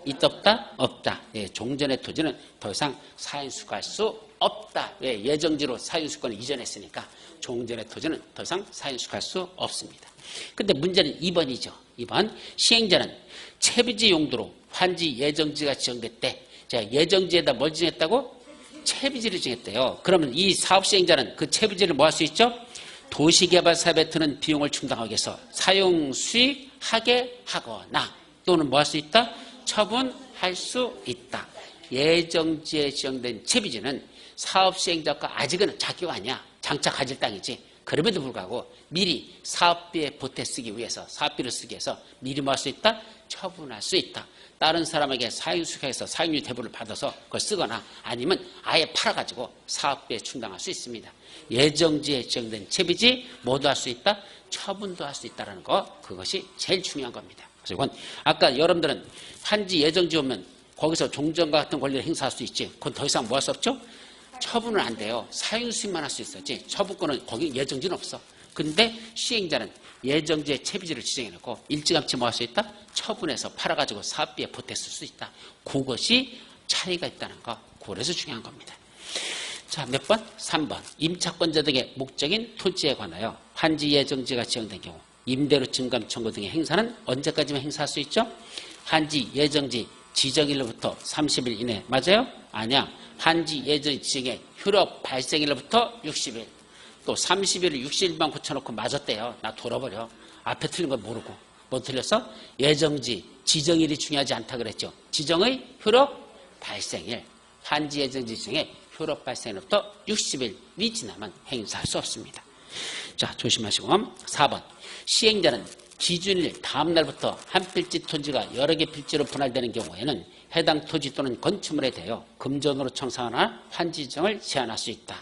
있다 없다? 없다. 예, 종전의 토지는 더 이상 사인수할 수 없다. 예, 예정지로 사인수권을 이전했으니까 종전의 토지는 더 이상 사인수할 수 없습니다. 근데 문제는 2번이죠. 2번 시행자는 채비지 용도로 환지 예정지가 지정될 때 자, 예정지에다 뭘 지정했다고? 채비지를 정했대요. 그러면 이 사업 시행자는 그 채비지를 뭐 할 수 있죠? 도시개발 사업에 드는 비용을 충당하기 위해서 사용 수익하게 하거나 또는 뭐 할 수 있다? 처분할 수 있다. 예정지에 지정된 채비지는 사업 시행자가 아직은 자기가 아니야. 장차 가질 땅이지. 그럼에도 불구하고 미리 사업비에 보태 쓰기 위해서 사업비를 쓰기 위해서 미리 뭐 할 수 있다? 처분할 수 있다. 다른 사람에게 사용수익해서 사용료 대부를 받아서 그걸 쓰거나 아니면 아예 팔아가지고 사업비에 충당할 수 있습니다. 예정지에 지정된 채비지 모두 할 수 있다? 처분도 할 수 있다는 거 그것이 제일 중요한 겁니다. 그래서 이건 아까 여러분들은 한지 예정지 오면 거기서 종전과 같은 권리를 행사할 수 있지. 그건 더 이상 뭐 할 수 없죠? 처분은 안 돼요. 사용수익만 할 수 있었지. 처분권은 거기 예정지는 없어. 근데 시행자는 예정지의 채비지를 지정해놓고 일찌감치 뭐 할 수 있다? 처분해서 팔아가지고 사업비에 보태 쓸 수 있다. 그것이 차이가 있다는 거. 그래서 중요한 겁니다. 자, 몇 번? 3번. 임차권자 등의 목적인 토지에 관하여 한지 예정지가 지정된 경우 임대료 증감 청구 등의 행사는 언제까지만 행사할 수 있죠? 한지 예정지 지정일로부터 30일 이내. 맞아요? 아니야. 한지 예정지 지정의 효력 발생일로부터 60일. 또 30일을 60일만 고쳐놓고 맞았대요. 나 돌아버려. 앞에 틀린 건 모르고. 뭐 틀렸어? 예정지 지정일이 중요하지 않다 그랬죠. 지정의 효력 발생일. 한지 예정지 지정의 효력 발생일로부터 60일이 지나면 행사할 수 없습니다. 자, 조심하시고 4번. 시행자는 기준일 다음 날부터 한 필지 토지가 여러 개 필지로 분할되는 경우에는 해당 토지 또는 건축물에 대하여 금전으로 청산하거나 환지 지정을 제한할 수 있다.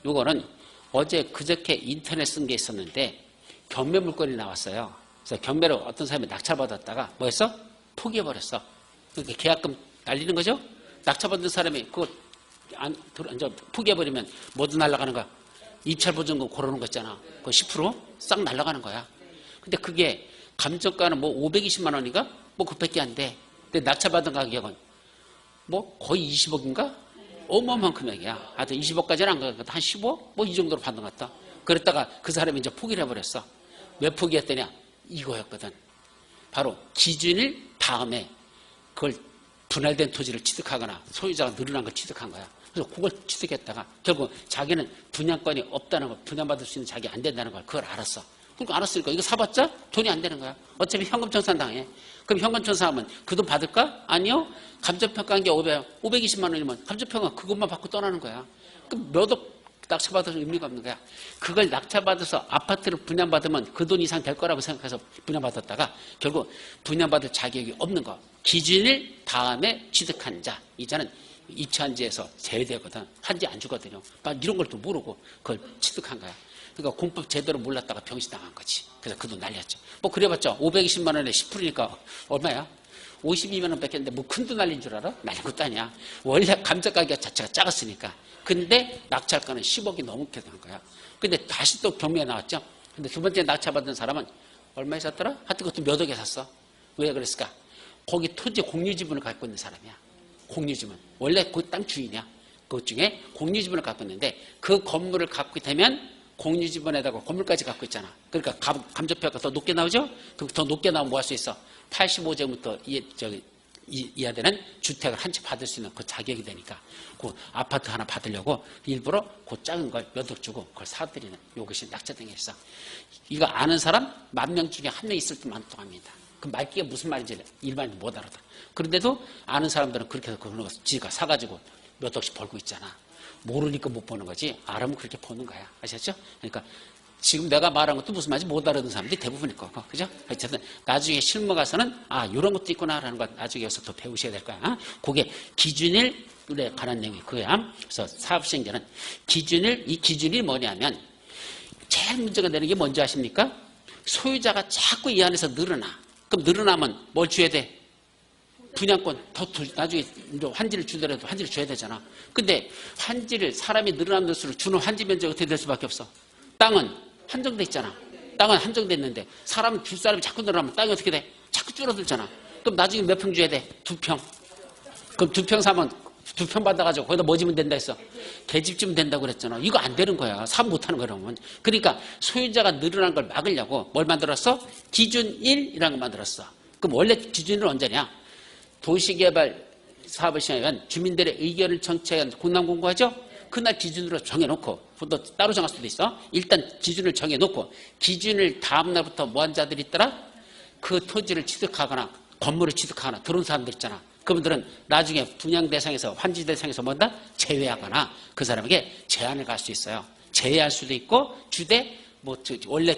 이거는 어제 그저께 인터넷 쓴 게 있었는데 경매 물건이 나왔어요. 그래서 경매로 어떤 사람이 낙찰받았다가 뭐 했어? 포기해버렸어. 그러니까 계약금 날리는 거죠? 낙찰받은 사람이 그거 포기해버리면 모두 날아가는 거야. 입찰보증금 고르는 거 있잖아. 그거 10%싹 날아가는 거야. 근데 그게 감정가는 뭐 520만 원인가? 뭐 그밖에 안 돼. 근데 낙찰받은 가격은 뭐 거의 20억인가? 어마어마한 금액이야. 하여튼 20억까지는 안 가고 한 15? 뭐 이 정도로 받는 것 같다. 그랬다가 그 사람이 이제 포기를 해버렸어. 왜 포기했더냐? 이거였거든. 바로 기준일 다음에 그걸 분할된 토지를 취득하거나 소유자가 늘어난 걸 취득한 거야. 그래서 그걸 취득했다가 결국 자기는 분양권이 없다는 걸, 분양받을 수 있는 자기 안 된다는 걸 그걸 알았어. 그러니까 알았으니까 이거 사봤자 돈이 안 되는 거야. 어차피 현금청산 당해. 그럼 현금청산하면 그 돈 받을까? 아니요. 감정평가한 게 520만 원이면 감정평가 그것만 받고 떠나는 거야. 그럼 몇 억 낙찰받아서 의미가 없는 거야. 그걸 낙찰받아서 아파트를 분양받으면 그 돈 이상 될 거라고 생각해서 분양받았다가 결국 분양받을 자격이 없는 거. 기준일 다음에 취득한 자. 이 자는 입찰한지에서 제외되거든. 한지 안 주거든요. 막 이런 걸 또 모르고 그걸 취득한 거야. 그러니까 공법 제대로 몰랐다가 병신당한 거지. 그래서 그 돈 날렸죠. 뭐 그래봤자 520만 원에 10%니까 얼마야? 52만 원 뺏겼는데 뭐 큰 돈 날린 줄 알아? 날린 것도 아니야. 원래 감정 가격 자체가 작았으니까. 근데 낙찰가는 10억이 넘게 된 거야. 근데 다시 또 경매에 나왔죠. 근데 두 번째 낙찰받은 사람은 얼마에 샀더라? 하여튼 그것도 몇 억에 샀어. 왜 그랬을까? 거기 토지 공유지분을 갖고 있는 사람이야. 공유지분. 원래 그 땅 주인이야. 그것 중에 공유지분을 갖고 있는데 그 건물을 갖게 되면 공유지분에다가 건물까지 갖고 있잖아. 그러니까 감정평가가 더 높게 나오죠? 그럼 더 높게 나오면 뭐 할 수 있어? 85제곱미터 이하되는 주택을 한 채 받을 수 있는 그 자격이 되니까 그 아파트 하나 받으려고 일부러 그 작은 걸 몇 억 주고 그걸 사들이는 이것이 낙찰등에 있어. 이거 아는 사람 10,000명 중에 한 명 있을 때만 통합니다. 그 말기가 무슨 말인지 일반인 못 알아들어. 그런데도 아는 사람들은 그렇게 해서 그런 거 지가 사가지고 몇 억씩 벌고 있잖아. 모르니까 못 보는 거지. 알아면 그렇게 보는 거야. 아셨죠? 그러니까 지금 내가 말한 것도 무슨 말인지 못 알아듣는 사람들이 대부분일 거고. 그죠? 어쨌든 나중에 실무 가서는 이런 것도 있구나라는 걸 나중에 여기서 더 배우셔야 될 거야. 그게 기준일에 관한 내용이 그거야. 그래서 사업시행자는 이 기준이 뭐냐면 제일 문제가 되는 게 뭔지 아십니까? 소유자가 자꾸 이 안에서 늘어나. 그럼 늘어나면 뭘 줘야 돼? 분양권 나중에 환지를 주더라도 환지를 줘야 되잖아. 근데 환지를 사람이 늘어남을수록 주는 환지 면적이 어떻게 될 수밖에 없어? 땅은 한정돼 있잖아. 땅은 한정됐는데 사람 줄 사람이 자꾸 늘어나면 땅이 어떻게 돼? 자꾸 줄어들잖아. 그럼 나중에 몇 평 줘야 돼? 2평. 그럼 2평 사면 2평 받아가지고 거기다 뭐 지면 된다 했어? 계집 지면 된다고 그랬잖아. 이거 안 되는 거야. 사업 못하는 거라면. 그러니까 소유자가 늘어난 걸 막으려고 뭘 만들었어? 기준 1이라는 걸 만들었어. 그럼 원래 기준 1은 언제냐? 도시개발 사업을 시행하기 위한 주민들의 의견을 청취하기 위한 공람공고하죠. 그날 기준으로 정해놓고 또 따로 정할 수도 있어. 일단 기준을 정해놓고 기준을 다음 날부터 뭐 한 자들이 있더라? 그 토지를 취득하거나 건물을 취득하거나 들어온 사람들 있잖아. 그분들은 나중에 분양 대상에서 환지 대상에서 뭔다? 제외하거나 그 사람에게 제한을 갈 수 있어요. 제외할 수도 있고 주되 뭐 원래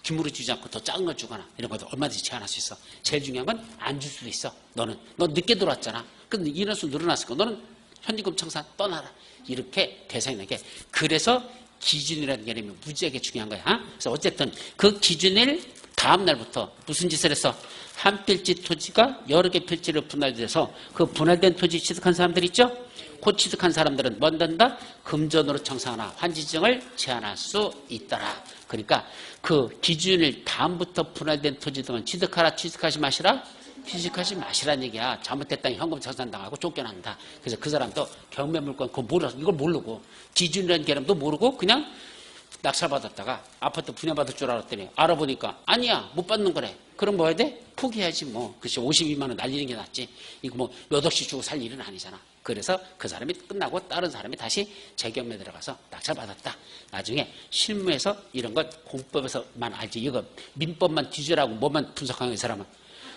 기물을 주지 않고 더 작은 걸 주거나 이런 것도 얼마든지 제한할 수 있어. 제일 중요한 건 안 줄 수도 있어. 너 늦게 들어왔잖아. 근데 인원수 늘어났으니까 너는 현지금 청산 떠나라. 이렇게 대상이 나게. 그래서 기준이라는 개념이 무지하게 중요한 거야. 그래서 어쨌든 그 기준을 다음 날부터 무슨 짓을 했어? 한 필지 토지가 여러 개 필지로 분할돼서 그 분할된 토지 취득한 사람들 있죠? 그 취득한 사람들은 뭔 한다? 금전으로 청산하나 환지증을 제한할 수 있더라. 그러니까 그 기준을 다음부터 분할된 토지 등은 취득하라, 취득하지 마시라? 취직하지 마시라는 얘기야. 잘못됐다니 현금 청산당하고 쫓겨난다. 그래서 그 사람도 경매물건 그거 몰라서 이걸 모르고 기준이라는 개념도 모르고 그냥 낙찰받았다가 아파트 분양받을 줄 알았더니 알아보니까 아니야 못 받는 거래. 그럼 뭐 해야 돼? 포기해야지 뭐. 글쎄 52만 원 날리는 게 낫지. 이거 뭐 몇 억씩 주고 살 일은 아니잖아. 그래서 그 사람이 끝나고 다른 사람이 다시 재경매 들어가서 낙찰받았다. 나중에 실무에서 이런 것 공법에서만 알지. 이거 민법만 뒤져라고 뭐만 분석하는 사람은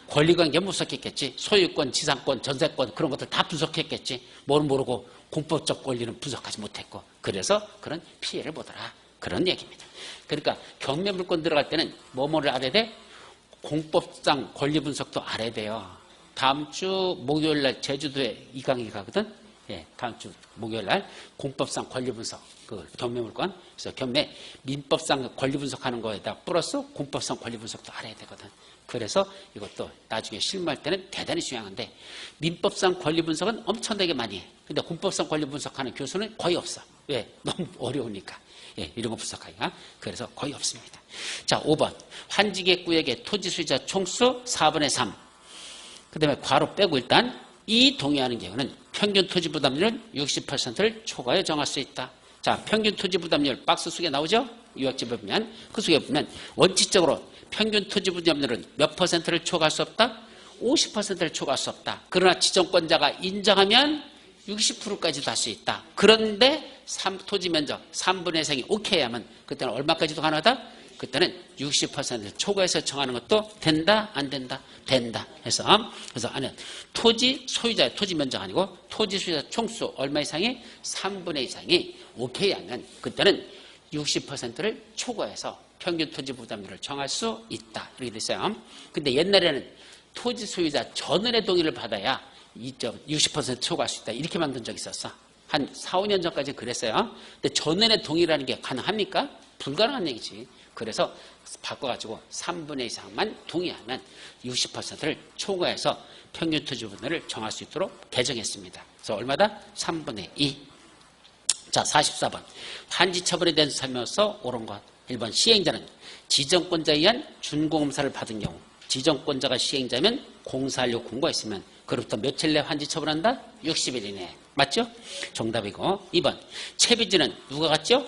권리관계 분석했겠지. 소유권, 지상권, 전세권 그런 것들 다 분석했겠지. 뭐는 모르고 공법적 권리는 분석하지 못했고 그래서 그런 피해를 보더라. 그런 얘기입니다. 그러니까 경매 물건 들어갈 때는 뭐를 알아야 돼? 공법상 권리 분석도 알아야 돼요. 다음 주 목요일 날 제주도에 이 강의 가거든. 예, 다음 주 목요일 날 공법상 권리 분석 그 경매 물건. 그래서 경매 민법상 권리 분석하는 거에다 플러스 공법상 권리 분석도 알아야 되거든. 그래서 이것도 나중에 실무할 때는 대단히 중요한데 민법상 권리 분석은 엄청나게 많이 해. 근데 공법상 권리 분석하는 교수는 거의 없어. 왜? 너무 어려우니까. 예, 이런 거 분석하기가. 그래서 거의 없습니다. 자, 5번. 환지객구역의 토지 소유자 총수 4분의 3. 그 다음에 괄호 빼고 일단 이 동의하는 경우는 평균 토지 부담률 60%를 초과해 정할 수 있다. 자, 평균 토지 부담률 박스 속에 나오죠? 요약집에 보면 그 속에 보면 원칙적으로 평균 토지 부담률은 몇 퍼센트를 초과할 수 없다? 50%를 초과할 수 없다. 그러나 지정권자가 인정하면 60%까지도 할 수 있다. 그런데 토지 면적 3분의 3이 오케이 하면 그때는 얼마까지도 가능하다? 그때는 60%를 초과해서 정하는 것도 된다? 안 된다? 된다. 그래서 안에 토지 소유자의 토지 면적 아니고 토지 소유자 총수 얼마 이상이 3분의 이상이 오케이 하면 그때는 60%를 초과해서 평균 토지 부담률을 정할 수 있다. 이렇게 됐어요. 근데 옛날에는 토지 소유자 전원의 동의를 받아야 60% 초과할 수 있다. 이렇게 만든 적이 있었어. 한 4, 5년 전까지 그랬어요. 근데 전원의 동의라는 게 가능합니까? 불가능한 얘기지. 그래서 바꿔가지고 3분의 이상만 동의하면 60%를 초과해서 평균 토지 부담률을 정할 수 있도록 개정했습니다. 그래서 얼마다? 3분의 2. 자, 44번. 환지 처분에 대한 설명서 옳은 것. 1번. 시행자는 지정권자에 의한 준공검사를 받은 경우 지정권자가 시행자면 공사하려고 공고가 있으면 그로부터 며칠 내에 환지 처분한다? 60일 이내에. 맞죠? 정답이고. 2번. 채비지는 누가 갖죠?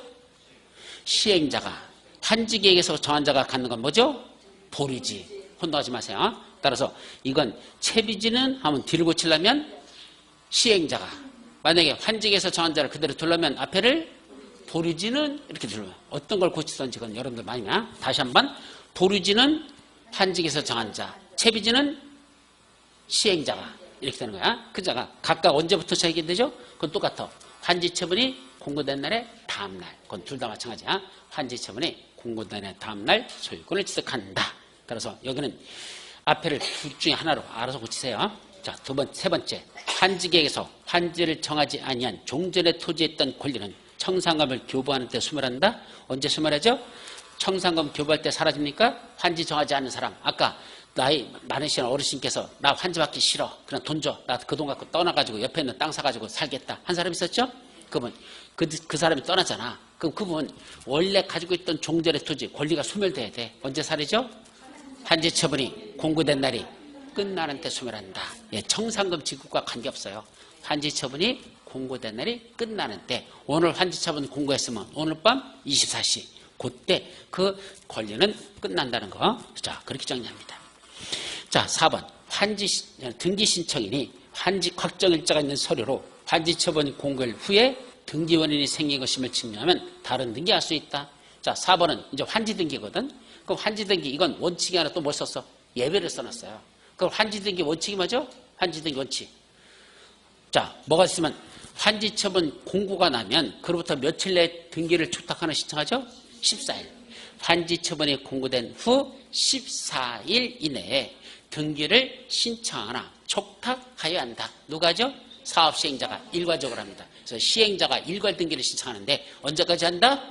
시행자가. 환지계획에서 정한 자가 갖는 건 뭐죠? 보류지. 혼동하지 마세요. 따라서 이건 채비지는 하면 뒤를 고치려면 시행자가. 만약에 환지계획에서 정한 자를 그대로 두려면 앞에를 보류지는 이렇게 들어요. 어떤 걸 고치던지 그건 여러분들 많이 나. 다시 한번. 보류지는 환지계획에서 정한 자. 채비지는 시행자가. 이렇게 되는 거야. 그 자가 각각 언제부터 시작이 되죠? 그건 똑같아. 환지 처분이 공고된 날의 다음 날. 그건 둘 다 마찬가지야. 환지 처분이 공고된 날의 다음 날 소유권을 취득한다. 따라서 여기는 앞에를 둘 중에 하나로 알아서 고치세요. 자, 세 번째. 환지계획에서 환지를 정하지 아니한 종전의 토지에 있던 권리는 청산금을 교부하는 데 소멸한다. 언제 소멸하죠? 청산금 교부할 때 사라집니까? 환지 정하지 않는 사람. 아까 나이 많으신 어르신께서 나 환지 받기 싫어. 그냥 돈 줘. 나 그 돈 갖고 떠나가지고 옆에 있는 땅 사가지고 살겠다. 한 사람 있었죠? 그분 그 사람이 떠나잖아. 그럼 그분 원래 가지고 있던 종전의 토지 권리가 소멸돼야 돼. 언제 사라지죠? 환지 처분이 공고된 날이 끝나는 때 소멸한다. 예, 청산금 지급과 관계없어요. 환지 처분이 공고된 날이 끝나는 때 오늘 환지 처분 공고했으면 오늘 밤 24시 그때 그 권리는 끝난다는 거. 자, 그렇게 정리합니다. 자, 4번. 등기 신청인이 환지 확정일자가 있는 서류로 환지처분 공고일 후에 등기원인이 생긴 것임을 증명하면 다른 등기할 수 있다. 자, 4번은 이제 환지등기거든. 그럼 환지등기 이건 원칙이 하나 또 뭘 썼어? 예외를 써놨어요. 그럼 환지등기 원칙이 뭐죠? 환지등기 원칙. 자, 뭐가 있으면 환지처분 공고가 나면 그로부터 며칠 내에 등기를 초탁하는 신청하죠? 14일. 환지처분이 공고된 후 14일 이내에 등기를 신청하나 촉탁하여야 한다. 누가죠? 사업시행자가 일괄적으로 합니다. 그래서 시행자가 일괄 등기를 신청하는데 언제까지 한다?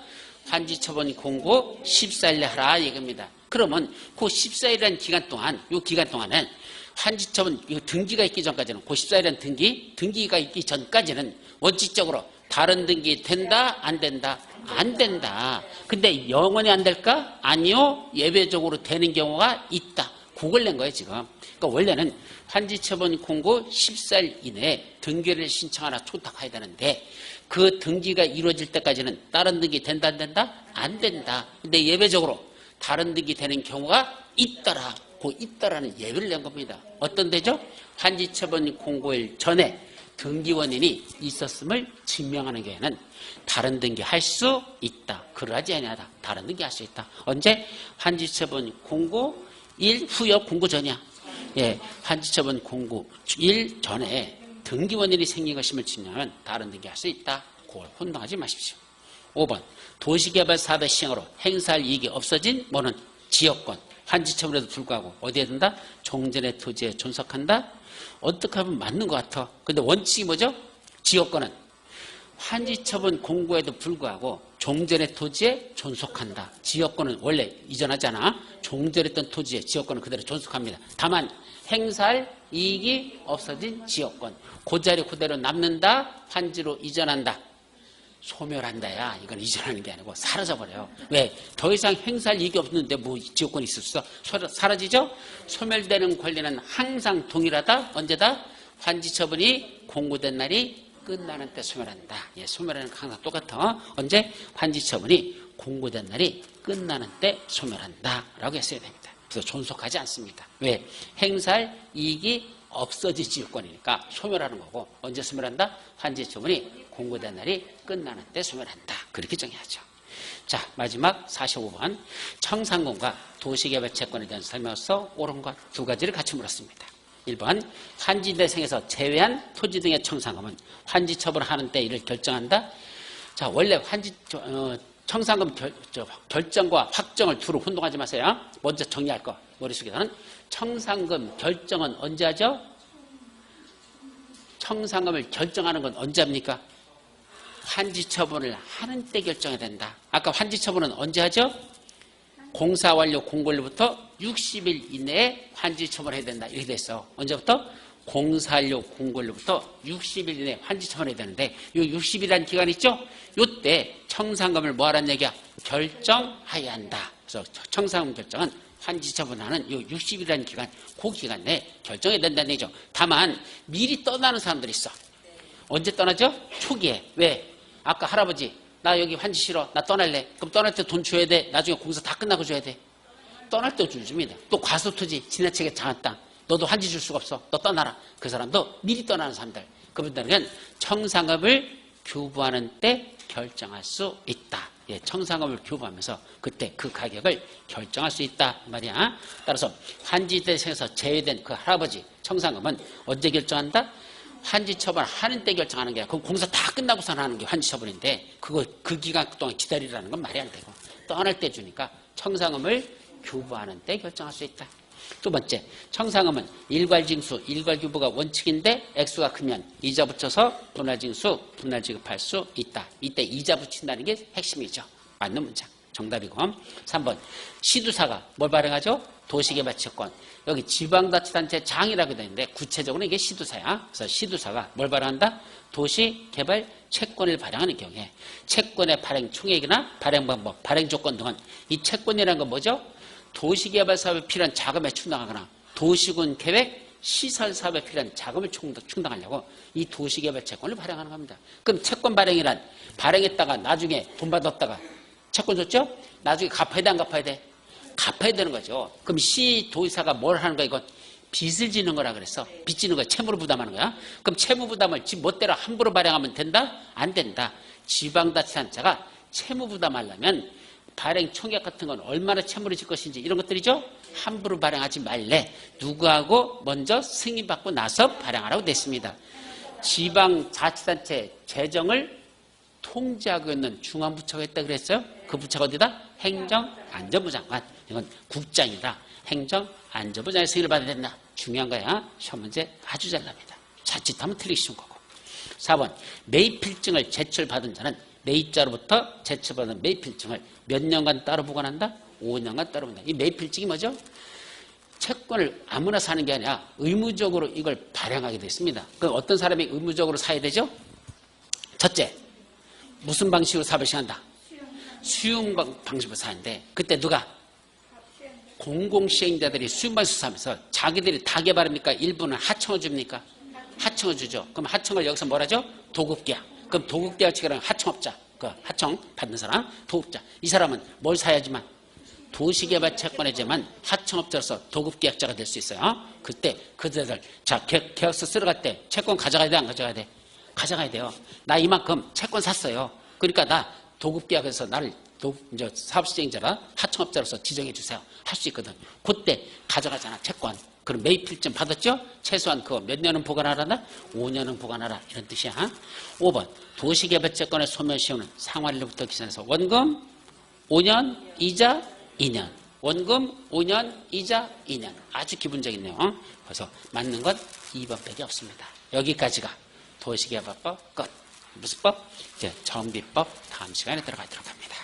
환지처분 공고 14일에 하라 얘기입니다. 그러면 그 14일이라는 기간 동안, 이 기간 동안은 환지처분 등기가 있기 전까지는 그 14일이라는 등기가 있기 전까지는 원칙적으로 다른 등기 된다? 안 된다? 안 된다. 근데 영원히 안 될까? 아니요. 예외적으로 되는 경우가 있다. 그걸 낸 거예요, 지금. 그러니까 원래는 환지처분 공고 14일 이내에 등기를 신청하나 초탁해야 되는데 그 등기가 이루어질 때까지는 다른 등기 된다, 안 된다? 안 된다. 근데 예외적으로 다른 등기 되는 경우가 있더라. 그 있다라는 예외를 낸 겁니다. 어떤 데죠? 환지처분 공고일 전에 등기원인이 있었음을 증명하는 경우에는 다른 등기 할 수 있다. 그러하지 아니하다. 다른 등기 할 수 있다. 언제? 환지처분 공고 일 후요? 공고 전이야. 예, 환지처분 공고 일 전에 등기원인이 생긴 것임을 증명하면 다른 등기 할 수 있다. 그걸 혼동하지 마십시오. 5번 도시개발 사업의 시행으로 행사할 이익이 없어진 뭐는 지역권. 환지처분에도 불구하고 어디에 든다? 종전의 토지에 존속한다? 어떻게 하면 맞는 것 같아. 근데 원칙이 뭐죠? 지역권은 환지처분 공고에도 불구하고 종전의 토지에 존속한다. 지역권은 원래 이전하잖아. 종전했던 토지에 지역권은 그대로 존속합니다. 다만 행사할 이익이 없어진 지역권. 그 자리 그대로 남는다. 환지로 이전한다. 소멸한다야. 이건 이전하는 게 아니고 사라져버려요. 왜? 더 이상 행사할 이익이 없는데 뭐 지역권이 있을 수 있어? 사라지죠? 소멸되는 권리는 항상 동일하다. 언제다? 환지처분이 공고된 날이 끝나는 때 소멸한다. 예, 소멸하는 거 항상 똑같아. 언제? 환지처분이 공고된 날이 끝나는 때 소멸한다. 라고 했어야 됩니다. 그래서 존속하지 않습니다. 왜? 행사할 이익이 없어진 지역권이니까 소멸하는 거고 언제 소멸한다? 환지처분이 공고된 날이 끝나는 때 소멸한다. 그렇게 정의하죠. 자, 마지막 45번 청산권과 도시개발채권에 대한 설명으로서 옳은 것 두 가지를 같이 물었습니다. 1번 환지대상에서 제외한 토지 등의 청산금은 환지처분을 하는 때 이를 결정한다. 자, 원래 청산금 결정과 확정을 두루 혼동하지 마세요. 먼저 정리할 거 머릿속에서는 청산금 결정은 언제 하죠? 청산금을 결정하는 건 언제 합니까? 환지처분을 하는 때 결정해야 된다. 아까 환지처분은 언제 하죠? 공사 완료 공고일부터 60일 이내에 환지처분해야 된다. 이렇게 됐어. 언제부터? 공사 완료 공고일부터 60일 이내에 환지처분해야 되는데 이 60일이라는 기간 있죠? 이때 청산금을 뭐 하라는 얘기야? 결정해야 한다. 그래서 청산금 결정은 환지처분하는 이 60일이라는 기간, 그 기간 내에 결정해야 된다는 얘기죠. 다만 미리 떠나는 사람들이 있어. 언제 떠나죠? 초기에. 왜? 아까 할아버지 나 여기 환지 싫어. 나 떠날래. 그럼 떠날 때 돈 줘야 돼. 나중에 공사 다 끝나고 줘야 돼. 떠날 때 돈 줍니다. 또 과수토지 지나치게 장한 땅. 너도 환지 줄 수가 없어. 너 떠나라. 그 사람도 미리 떠나는 사람들. 그분들은 청산금을 교부하는 때 결정할 수 있다. 예, 청산금을 교부하면서 그때 그 가격을 결정할 수 있다 말이야. 따라서 환지대상에서 제외된 그 할아버지 청산금은 언제 결정한다? 환지처분 하는 때 결정하는 게 아니라 그 공사 다 끝나고서 하는 게 환지처분인데 그 기간 동안 기다리라는 건 말이 안 되고 떠날 때 주니까 청산금을 교부하는 때 결정할 수 있다. 두 번째, 청산금은 일괄징수, 일괄교부가 원칙인데 액수가 크면 이자 붙여서 분할징수, 분할지급할 수 있다. 이때 이자 붙인다는 게 핵심이죠. 맞는 문장. 정답이고. 3번, 시도사가 뭘 발행하죠? 도시개발채권. 여기 지방자치단체 장이라고 되어 있는데 구체적으로 이게 시도사야. 그래서 시도사가 뭘 발행한다? 도시개발채권을 발행하는 경우에 채권의 발행 총액이나 발행 방법, 발행 조건 등은 이 채권이라는 건 뭐죠? 도시개발 사업에 필요한 자금에 충당하거나 도시군 계획 시설 사업에 필요한 자금을 충당하려고 이 도시개발 채권을 발행하는 겁니다. 그럼 채권 발행이란 발행했다가 나중에 돈 받았다가 채권 줬죠? 나중에 갚아야 돼, 안 갚아야 돼? 갚아야 되는 거죠. 그럼 시도지사가 뭘 하는 거야? 이건 빚을 지는 거라 그랬어. 빚 지는 거야. 채무를 부담하는 거야. 그럼 채무 부담을 지 멋대로 함부로 발행하면 된다? 안 된다. 지방자치단체가 채무 부담하려면 발행 총액 같은 건 얼마나 채무를 질 것인지 이런 것들이죠. 함부로 발행하지 말래. 누구하고 먼저 승인받고 나서 발행하라고 됐습니다. 지방자치단체 재정을 통제하고 있는 중앙부처가 있다 그랬어요. 그 부처가 어디다? 행정안전부 장관. 이건 국장이다. 행정안전부 장관의 승인을 받아야 된다. 중요한 거야. 시험 문제 아주 잘 납니다. 자칫하면 틀리기 쉬운 거고. 4번 매입필증을 제출받은 자는 매입자로부터 제출받은 매입필증을 몇 년간 따로 보관한다? 5년간 따로 보관한다. 이 매입필증이 뭐죠? 채권을 아무나 사는 게 아니라 의무적으로 이걸 발행하게 됐습니다. 그럼 어떤 사람이 의무적으로 사야 되죠? 첫째, 무슨 방식으로 사업을 시행한다? 수용 방식으로 사는데 그때 누가? 공공시행자들이 수용 방식으로 사면서 자기들이 다 개발합니까? 일부는 하청을 줍니까? 하청을 주죠. 그럼 하청을 여기서 뭐라죠? 도급계약. 그럼 도급계약 측이라는 하청업자, 그 하청 받는 사람, 도급자. 이 사람은 뭘 사야지만? 도시개발 채권이지만 하청업자로서 도급계약자가 될 수 있어요. 그때 그들을 자 계약서 쓰러 갈 때 채권 가져가야 돼, 안 가져가야 돼? 가져가야 돼요. 나 이만큼 채권 샀어요. 그러니까 나 도급계약에서 나를 이제 사업시행자라 하청업자로서 지정해 주세요. 할 수 있거든. 그때 가져가잖아, 채권. 그럼 매입필증 받았죠? 최소한 그거 몇 년은 보관하라나? 5년은 보관하라. 이런 뜻이야. 5번 도시개발채권의 소멸시효는 상환일로부터 기산해서 원금 5년, 이자 2년. 원금 5년, 이자 2년. 아주 기본적이네요. 그래서 맞는 건 2번밖에 없습니다. 여기까지가 도시개발법 끝. 무슨 법? 이제 정비법 다음 시간에 들어가도록 합니다.